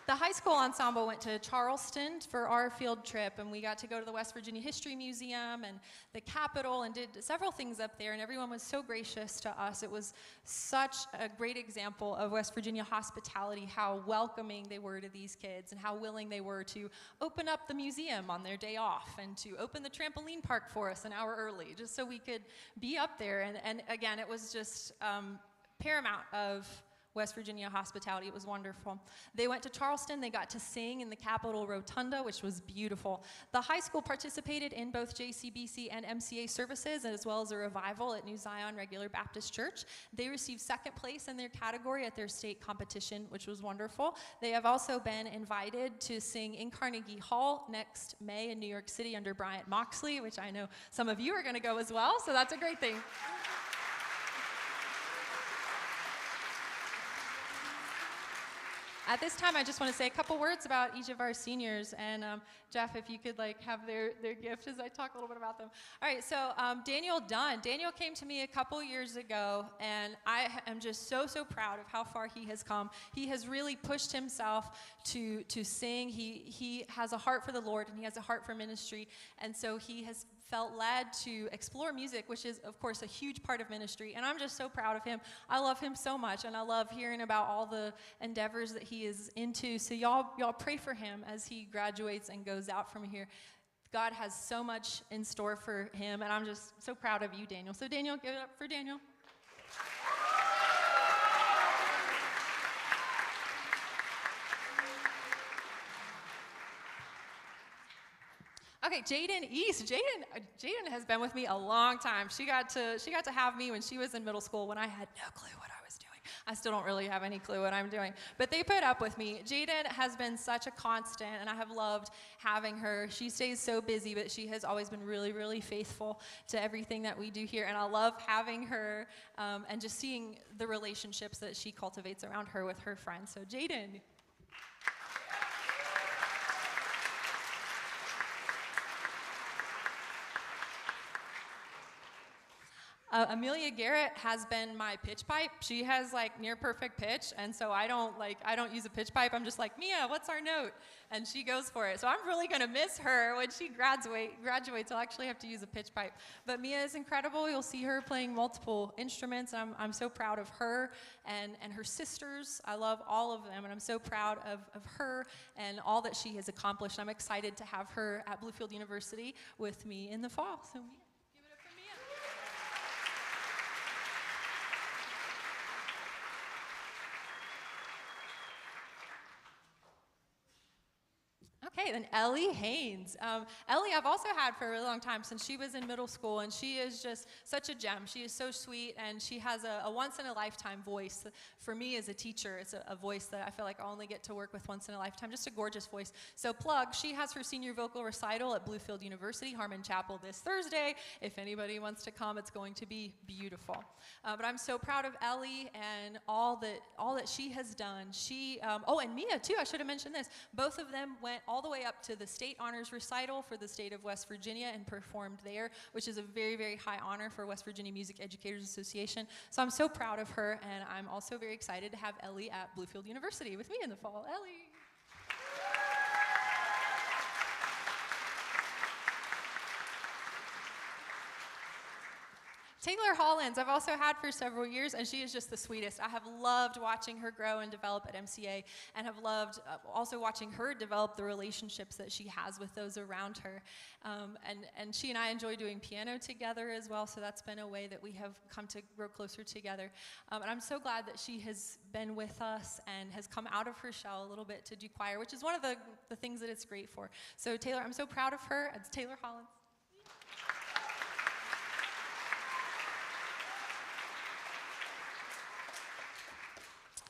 The high school ensemble went to Charleston for our field trip, and we got to go to the West Virginia History Museum and the Capitol and did several things up there, and everyone was so gracious to us. It was such a great example of West Virginia hospitality, how welcoming they were to these kids and how willing they were to open up the museum on their day off and to open the trampoline park for us an hour early just so we could be up there. And again, it was just paramount of West Virginia hospitality. It was wonderful. They went to Charleston. They got to sing in the Capitol Rotunda, which was beautiful. The high school participated in both JCBC and MCA services, as well as a revival at New Zion Regular Baptist Church. They received second place in their category at their state competition, which was wonderful. They have also been invited to sing in Carnegie Hall next May in New York City under Bryant Moxley, which I know some of you are going to go as well, so that's a great thing. At this time, I just want to say a couple words about each of our seniors. And Jeff, if you could have their gift as I talk a little bit about them. All right, so Daniel Dunn. Daniel came to me a couple years ago, and I am just so proud of how far he has come. He has really pushed himself to sing. He has a heart for the Lord, and he has a heart for ministry. And so he has felt led to explore music, which is, of course, a huge part of ministry. And I'm just so proud of him. I love him so much, and I love hearing about all the endeavors that he is into. So y'all pray for him as he graduates and goes out from here. God has so much in store for him, and I'm just so proud of you, Daniel. So Daniel, give it up for Daniel. Okay, Jaden East. Jaden has been with me a long time. She got to have me when she was in middle school when I had no clue what I was doing. I still don't really have any clue what I'm doing, but they put up with me. Jaden has been such a constant, and I have loved having her. She stays so busy, but she has always been really faithful to everything that we do here, and I love having her and just seeing the relationships that she cultivates around her with her friends. So Jaden. Amelia Garrett has been my pitch pipe. She has near perfect pitch, and so I don't use a pitch pipe. I'm just like, Mia, what's our note? And she goes for it. So I'm really gonna miss her when she graduates. I'll actually have to use a pitch pipe. But Mia is incredible. You'll see her playing multiple instruments. I'm so proud of her and her sisters. I love all of them, and I'm so proud of her and all that she has accomplished. I'm excited to have her at Bluefield University with me in the fall. So Mia. Okay, then Ellie Haynes. Ellie I've also had for a really long time since she was in middle school, and she is just such a gem. She is so sweet, and she has a once-in-a-lifetime voice. For me as a teacher, it's a voice that I feel like I only get to work with once in a lifetime, just a gorgeous voice. So plug, she has her senior vocal recital at Bluefield University, Harmon Chapel this Thursday. If anybody wants to come, it's going to be beautiful. But I'm so proud of Ellie and all that she has done. And Mia too, I should have mentioned this. Both of them went all the way up to the state honors recital for the state of West Virginia and performed there, which is a very high honor for West Virginia Music Educators Association. So I'm so proud of her, and I'm also very excited to have Ellie at Bluefield University with me in the fall. Ellie. Taylor Hollins, I've also had for several years, and she is just the sweetest. I have loved watching her grow and develop at MCA, and have loved also watching her develop the relationships that she has with those around her. And she and I enjoy doing piano together as well, so that's been a way that we have come to grow closer together. And I'm so glad that she has been with us and has come out of her shell a little bit to do choir, which is one of the things that it's great for. So Taylor, I'm so proud of her. It's Taylor Hollins.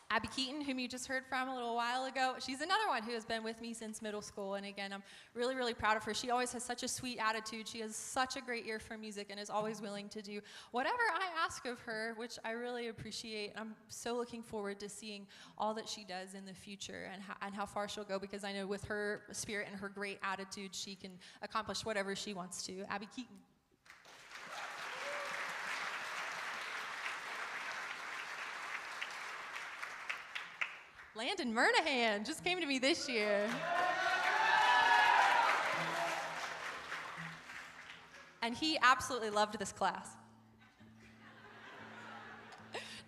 Abby Keaton, whom you just heard from a little while ago, she's another one who has been with me since middle school. And again, I'm really, really proud of her. She always has such a sweet attitude. She has such a great ear for music and is always willing to do whatever I ask of her, which I really appreciate. I'm so looking forward to seeing all that she does in the future and how far she'll go, because I know with her spirit and her great attitude, she can accomplish whatever she wants to. Abby Keaton. Landon Murnahan just came to me this year. And he absolutely loved this class.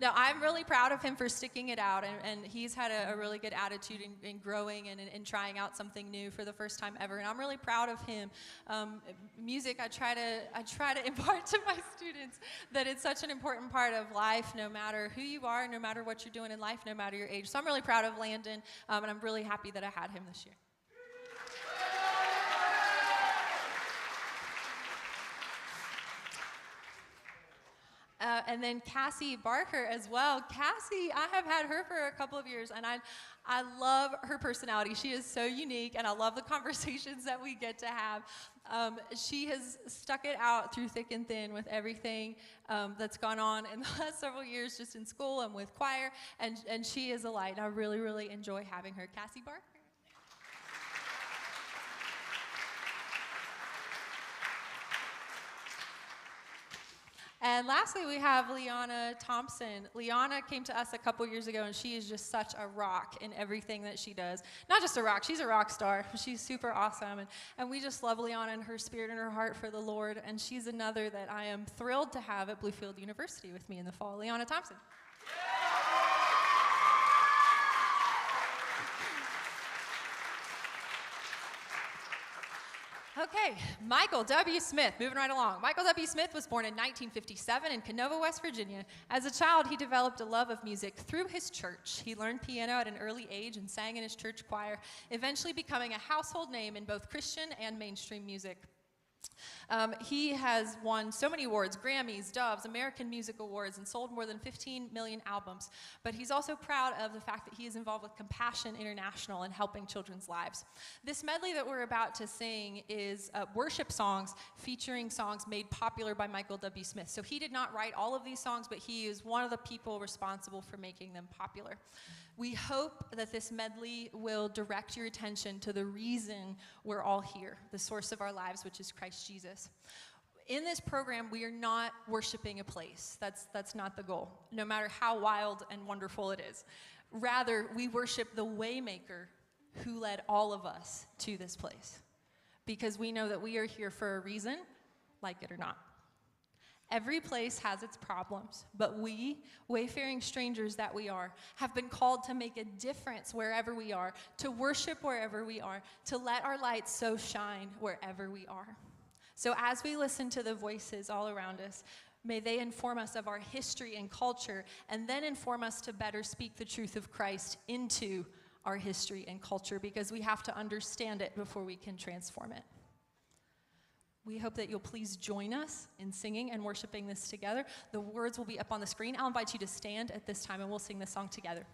No, I'm really proud of him for sticking it out, and he's had a really good attitude in growing and in trying out something new for the first time ever, and I'm really proud of him. Music, I try to impart to my students that it's such an important part of life, no matter who you are, no matter what you're doing in life, no matter your age. So I'm really proud of Landon, and I'm really happy that I had him this year. And then Cassie Barker as well. Cassie, I have had her for a couple of years, and I love her personality. She is so unique, and I love the conversations that we get to have. She has stuck it out through thick and thin with everything that's gone on in the last several years, just in school and with choir, and she is a light, and I really, really enjoy having her. Cassie Barker. And lastly, we have Liana Thompson. Liana came to us a couple years ago, and she is just such a rock in everything that she does. Not just a rock, she's a rock star. She's super awesome, and we just love Liana and her spirit and her heart for the Lord, and she's another that I am thrilled to have at Bluefield University with me in the fall. Liana Thompson. Okay, Michael W. Smith, moving right along. Michael W. Smith was born in 1957 in Canova, West Virginia. As a child, he developed a love of music through his church. He learned piano at an early age and sang in his church choir, eventually becoming a household name in both Christian and mainstream music. He has won so many awards, Grammys, Doves, American Music Awards, and sold more than 15 million albums. But he's also proud of the fact that he is involved with Compassion International and helping children's lives. This medley that we're about to sing is worship songs featuring songs made popular by Michael W. Smith. So he did not write all of these songs, but he is one of the people responsible for making them popular. We hope that this medley will direct your attention to the reason we're all here, the source of our lives, which is Christ Jesus. In this program, we are not worshiping a place. That's not the goal, no matter how wild and wonderful it is. Rather, we worship the Waymaker who led all of us to this place, because we know that we are here for a reason, like it or not. Every place has its problems, but we, wayfaring strangers that we are, have been called to make a difference wherever we are, to worship wherever we are, to let our light so shine wherever we are. So as we listen to the voices all around us, may they inform us of our history and culture, and then inform us to better speak the truth of Christ into our history and culture, because we have to understand it before we can transform it. We hope that you'll please join us in singing and worshiping this together. The words will be up on the screen. I'll invite you to stand at this time, and we'll sing this song together.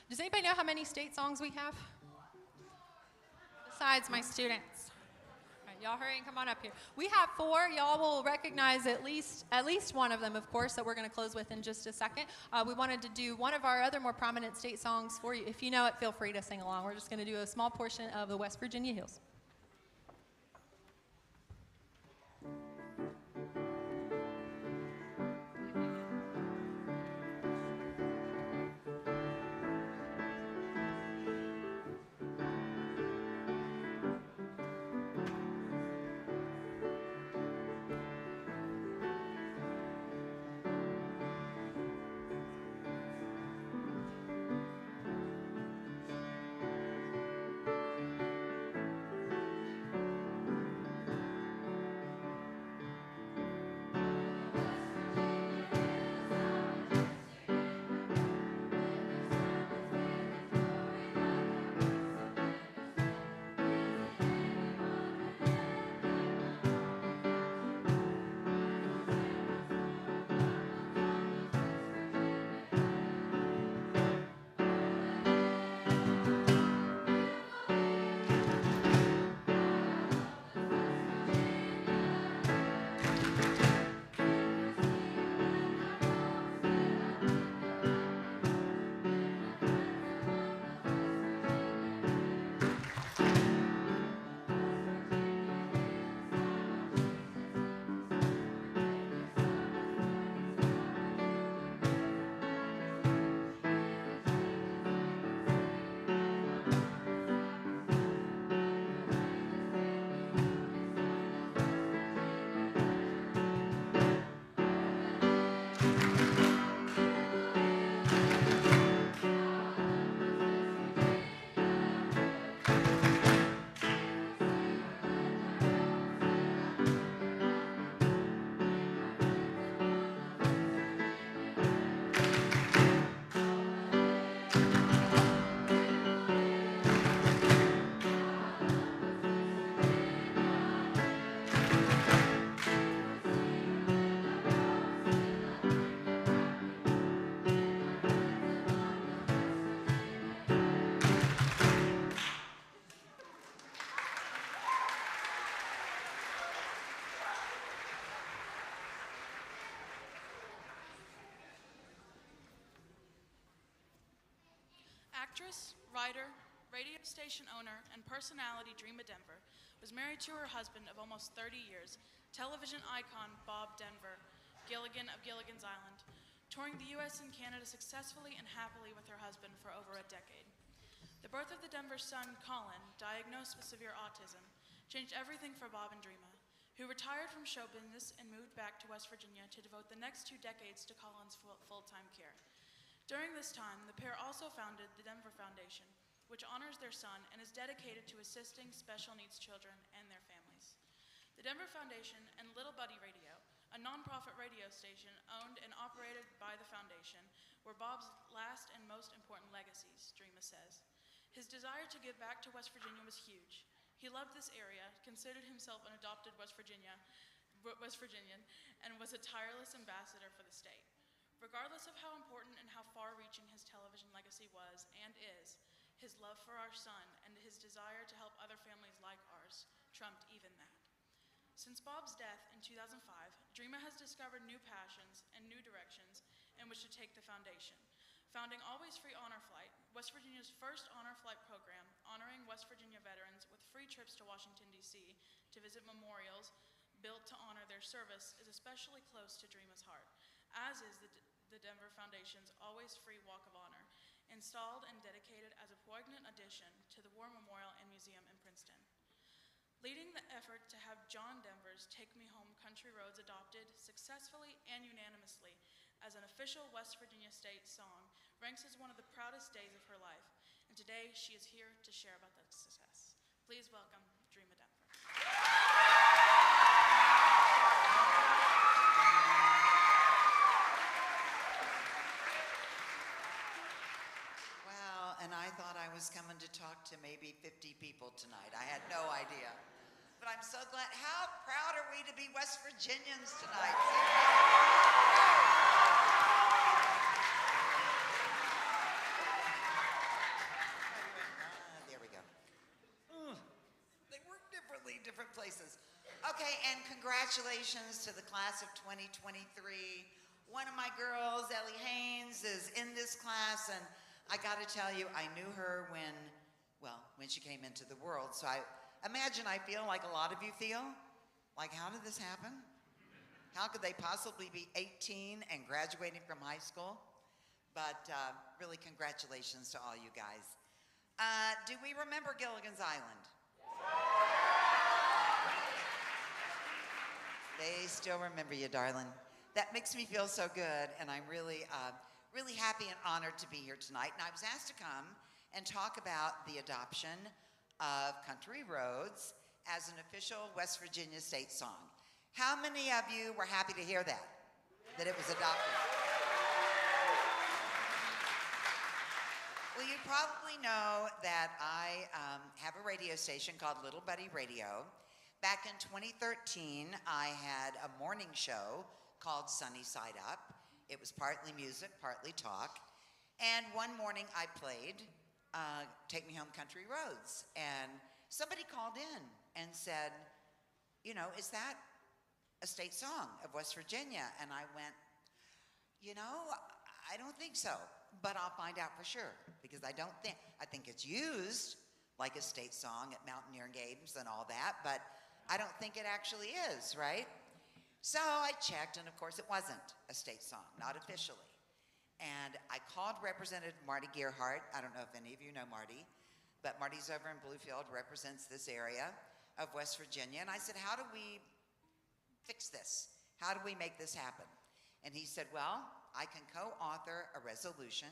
Does anybody know how many state songs we have? Besides my students. All right, y'all hurry and come on up here. We have 4. Y'all will recognize at least one of them, of course, that we're going to close with in just a second. We wanted to do one of our other more prominent state songs for you. If you know it, feel free to sing along. We're just going to do a small portion of the West Virginia Hills. Actress, writer, radio station owner, and personality Dreama Denver was married to her husband of almost 30 years, television icon Bob Denver, Gilligan of Gilligan's Island, touring the U.S. and Canada successfully and happily with her husband for over a decade. The birth of the Denver son, Colin, diagnosed with severe autism, changed everything for Bob and Dreama, who retired from show business and moved back to West Virginia to devote the next 2 decades to Colin's full-time care. During this time, the pair also founded the Denver Foundation, which honors their son and is dedicated to assisting special needs children and their families. The Denver Foundation and Little Buddy Radio, a nonprofit radio station owned and operated by the foundation, were Bob's last and most important legacies, Dreama says. His desire to give back to West Virginia was huge. He loved this area, considered himself an adopted West Virginian, and was a tireless ambassador for the state. Regardless of how important and how far-reaching his television legacy was and is, his love for our son and his desire to help other families like ours trumped even that. Since Bob's death in 2005, Dreama has discovered new passions and new directions in which to take the foundation, founding Always Free Honor Flight, West Virginia's first honor flight program, honoring West Virginia veterans with free trips to Washington, D.C. to visit memorials built to honor their service, is especially close to Dreama's heart, as is the Denver Foundation's Always Free Walk of Honor, installed and dedicated as a poignant addition to the War Memorial and Museum in Princeton. Leading the effort to have John Denver's Take Me Home Country Roads adopted successfully and unanimously as an official West Virginia state song ranks as one of the proudest days of her life, and today she is here to share about that success. Please welcome Dreama Denver. And I thought I was coming to talk to maybe 50 people tonight. I had no idea. But I'm so glad. How proud are we to be West Virginians tonight? Okay, and congratulations to the class of 2023. One of my girls, Ellie Haynes, is in this class, and I gotta tell you, I knew her when she came into the world. So I imagine I feel like a lot of you feel. Like, how did this happen? How could they possibly be 18 and graduating from high school? But really, congratulations to all you guys. Do we remember Gilligan's Island? They still remember you, darling. That makes me feel so good, and I'm really, really happy and honored to be here tonight. And I was asked to come and talk about the adoption of Country Roads as an official West Virginia state song. How many of you were happy to hear that it was adopted? Well, you probably know that I have a radio station called Little Buddy Radio. Back in 2013, I had a morning show called Sunny Side Up. It was partly music, partly talk. And one morning I played Take Me Home Country Roads. And somebody called in and said, you know, is that a state song of West Virginia? And I went, you know, I don't think so, but I'll find out for sure, because I think it's used like a state song at mountaineering games and all that, but I don't think it actually is, right? So I checked, and of course it wasn't a state song, not officially. And I called Representative Marty Gearhart. I don't know if any of you know Marty, but Marty's over in Bluefield, represents this area of West Virginia. And I said, how do we fix this? How do we make this happen? And he said, well, I can co-author a resolution,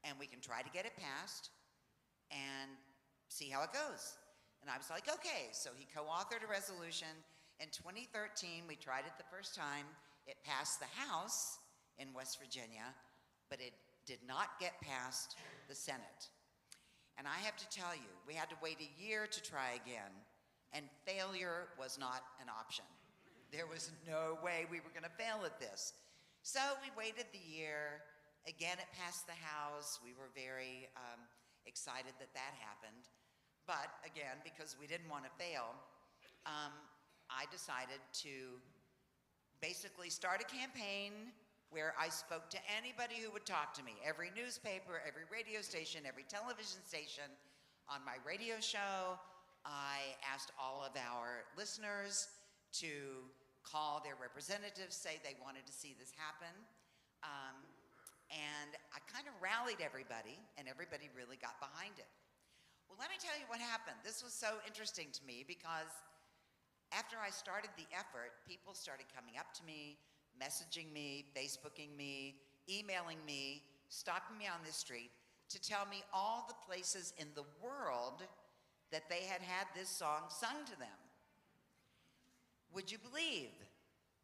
and we can try to get it passed and see how it goes. And I was like, okay. So he co-authored a resolution. In 2013, we tried it the first time. It passed the House in West Virginia, but it did not get past the Senate. And I have to tell you, we had to wait a year to try again, and failure was not an option. There was no way we were gonna fail at this. So we waited the year. Again, it passed the House. We were very excited that that happened. But again, because we didn't want to fail, I decided to basically start a campaign where I spoke to anybody who would talk to me. Every newspaper, every radio station, every television station. On my radio show, I asked all of our listeners to call their representatives, say they wanted to see this happen. And I kind of rallied everybody, and everybody really got behind it. Well, let me tell you what happened. This was so interesting to me because after I started the effort, people started coming up to me, messaging me, Facebooking me, emailing me, stopping me on the street to tell me all the places in the world that they had had this song sung to them. Would you believe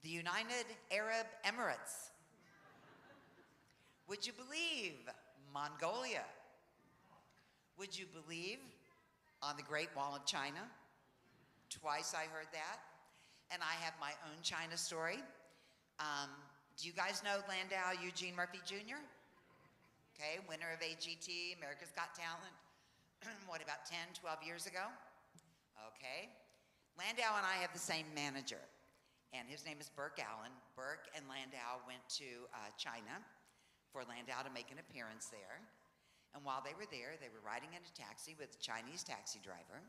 the United Arab Emirates? Would you believe Mongolia? Would you believe on the Great Wall of China? Twice I heard that. And I have my own China story. Do you guys know Landau Eugene Murphy Jr.? Okay, winner of AGT, America's Got Talent, what, about 10, 12 years ago? Okay. Landau and I have the same manager, and his name is Burke Allen. Burke and Landau went to China for Landau to make an appearance there. And while they were there, they were riding in a taxi with a Chinese taxi driver,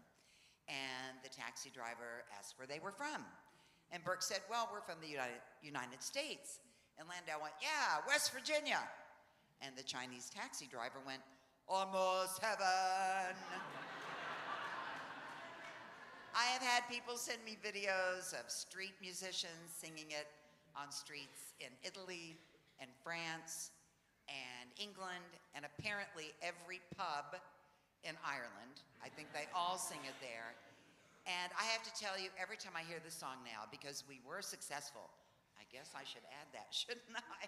and the taxi driver asked where they were from. And Burke said, well, we're from the United States. And Landau went, yeah, West Virginia. And the Chinese taxi driver went, almost heaven. I have had people send me videos of street musicians singing it on streets in Italy and France and England, and apparently every pub in Ireland. I think they all sing it there. And I have to tell you, every time I hear this song now, because we were successful, I guess I should add that, shouldn't I?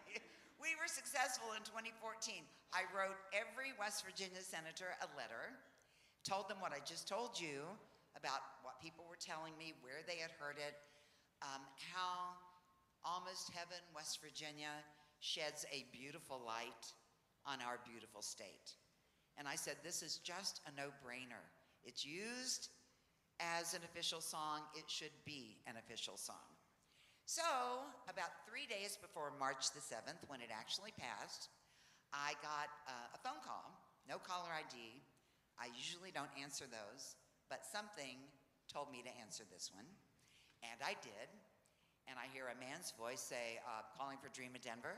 We were successful in 2014. I wrote every West Virginia senator a letter, told them what I just told you about what people were telling me, where they had heard it, how Almost Heaven, West Virginia sheds a beautiful light on our beautiful state. And I said, this is just a no-brainer. It's used as an official song, it should be an official song. So, about 3 days before March the 7th, when it actually passed, I got a phone call, no caller ID. I usually don't answer those, but something told me to answer this one, and I did. And I hear a man's voice say, calling for Dreama Denver.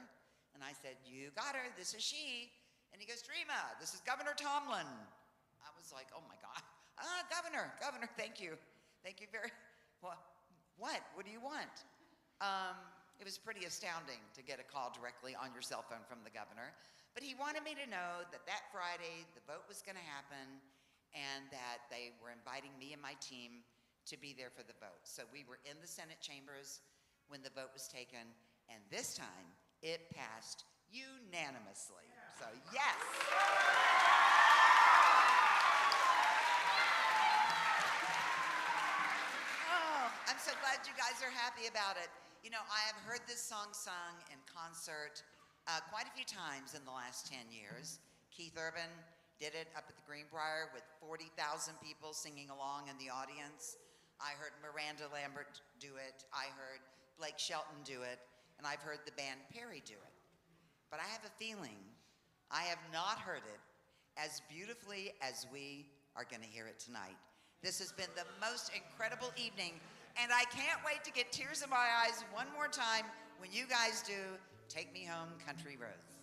And I said, you got her, this is she. And he goes, Dreama, this is Governor Tomlin. I was like, oh my God. Governor, thank you. Thank you very, what do you want? It was pretty astounding to get a call directly on your cell phone from the governor. But he wanted me to know that that Friday the vote was gonna happen and that they were inviting me and my team to be there for the vote. So we were in the Senate chambers when the vote was taken, and this time it passed unanimously. So yes. Oh, I'm so glad you guys are happy about it. You know, I have heard this song sung in concert quite a few times in the last 10 years. Keith Urban did it up at the Greenbrier with 40,000 people singing along in the audience. I heard Miranda Lambert do it. I heard Blake Shelton do it. And I've heard the band Perry do it. But I have a feeling I have not heard it as beautifully as we are going to hear it tonight. This has been the most incredible evening, and I can't wait to get tears in my eyes one more time when you guys do Take Me Home, Country Roads.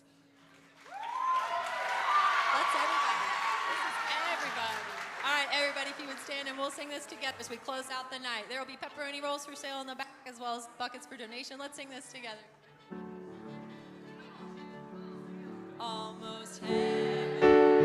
That's everybody. This is everybody. All right, everybody, if you would stand and we'll sing this together as we close out the night. There will be pepperoni rolls for sale in the back as well as buckets for donation. Let's sing this together. Almost heaven. Almost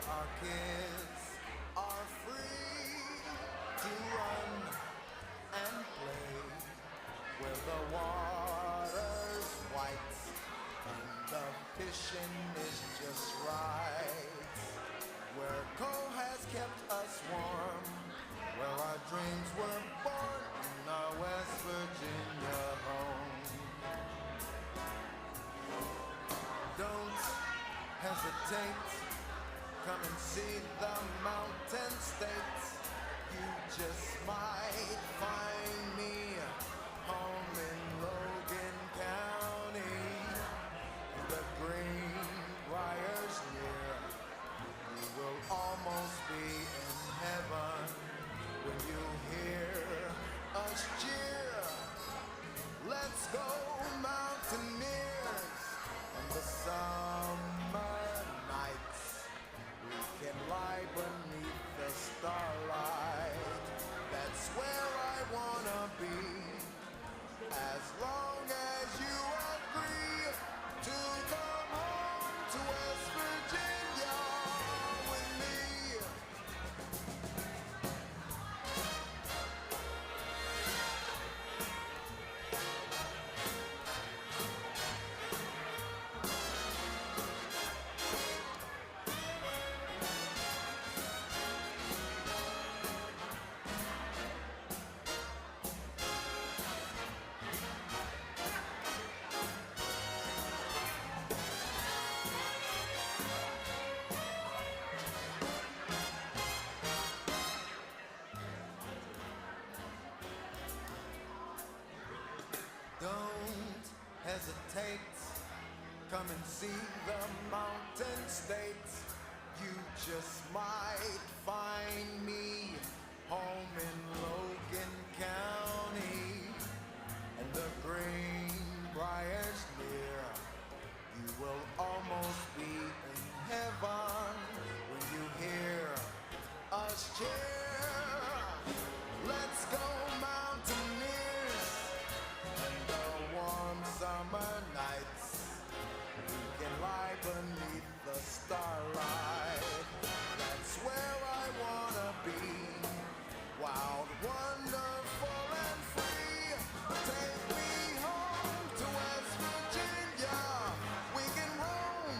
where our kids are free to run and play, where the water's white and the fishing is just right, where coal has kept us warm, where our dreams were born in our West Virginia home. Don't hesitate, come and see the Mountain State. You just might find me home in Logan County, the Green Briars near. You will almost be in heaven when you hear us cheer. Let's go Mountaineers on the summer nights. We can lie beneath the starlight. That's where I wanna be, as long as you agree to come home to West Virginia with me. Don't hesitate, come and see the Mountain State. You just might find me home in Logan County and the Green Briars near. You will almost be in heaven when you hear us cheer. Let's go Mountaineers in the warm summer nights. We can lie beneath the starlight. That's where I wanna be. Wild, wonderful, and free. Take me home to West Virginia. We can roam,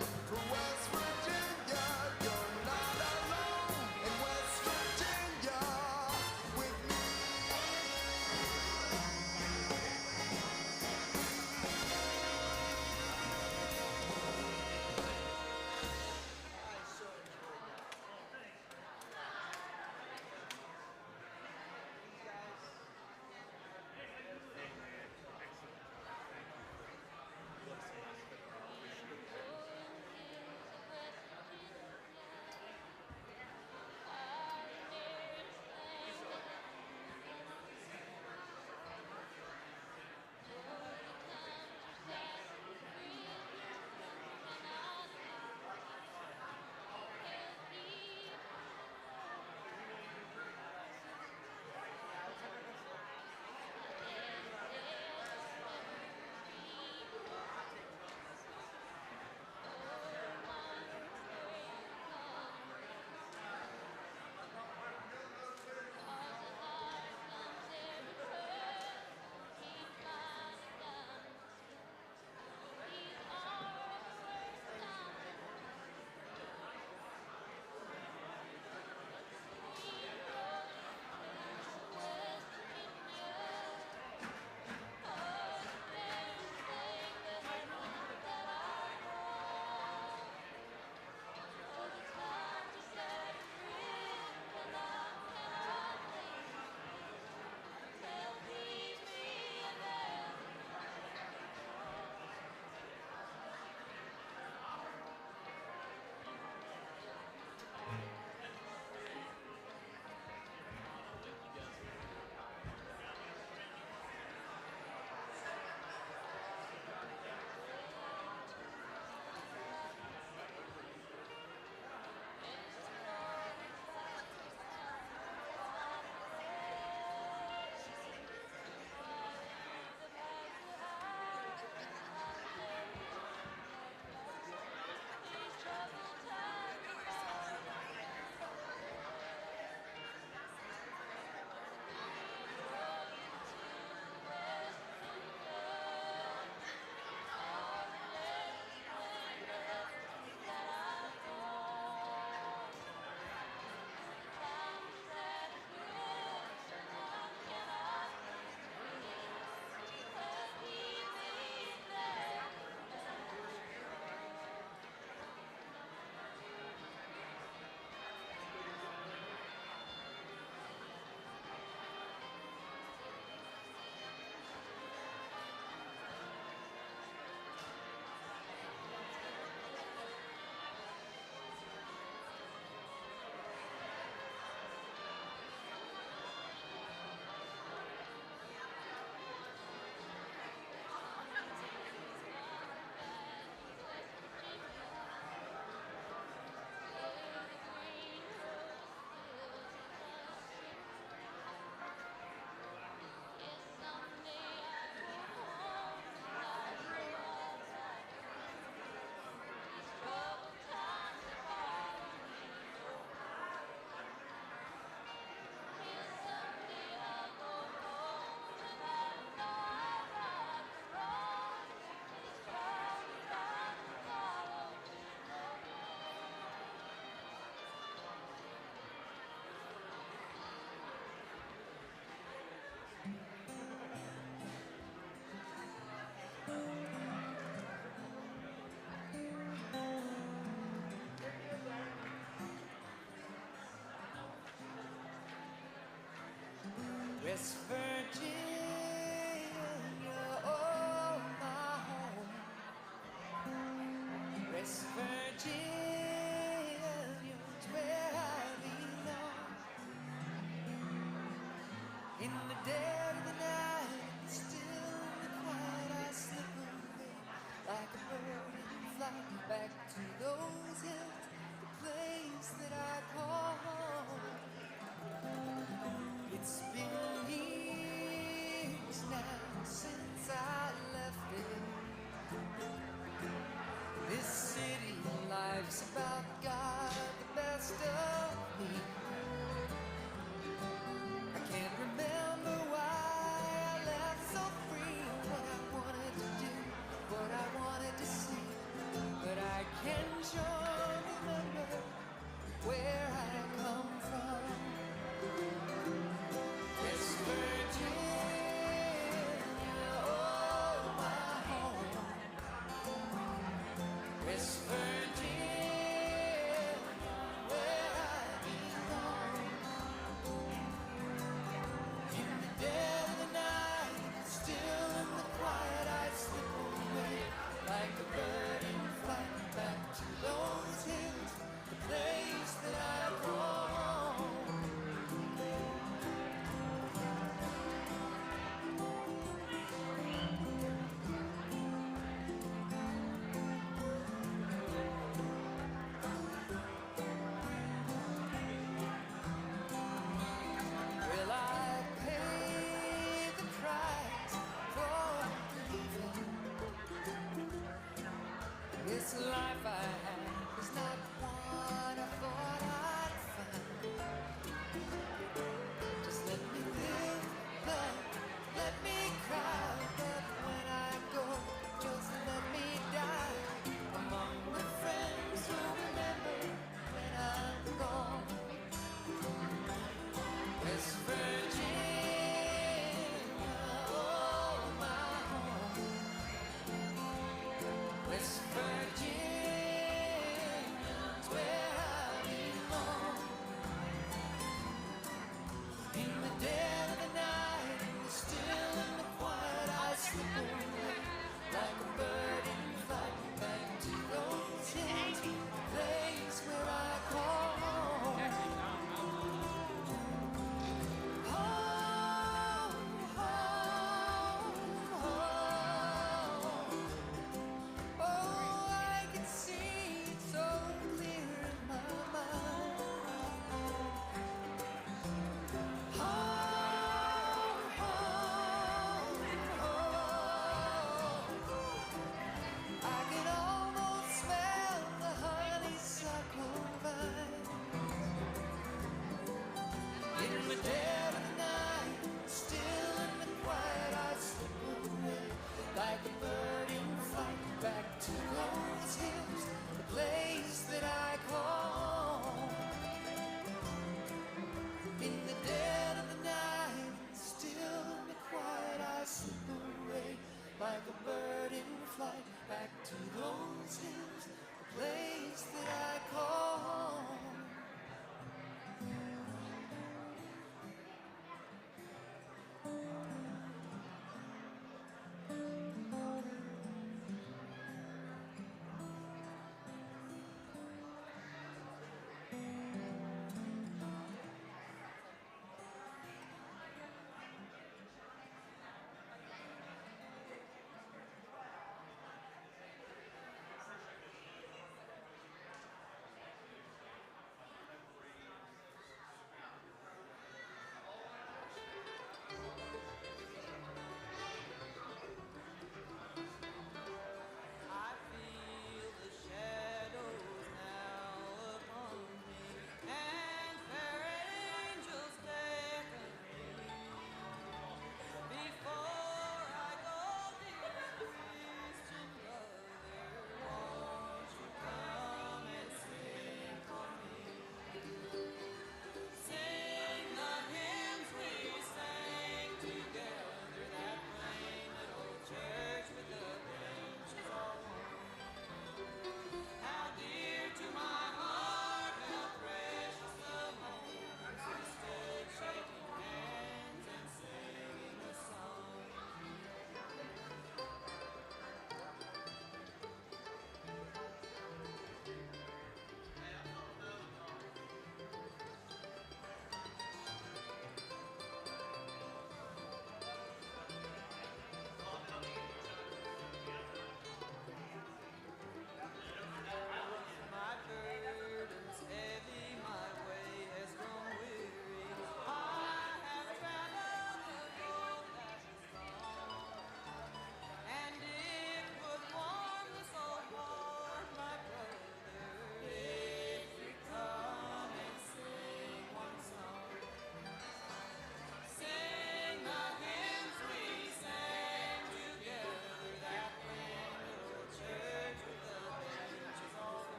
West Virginia.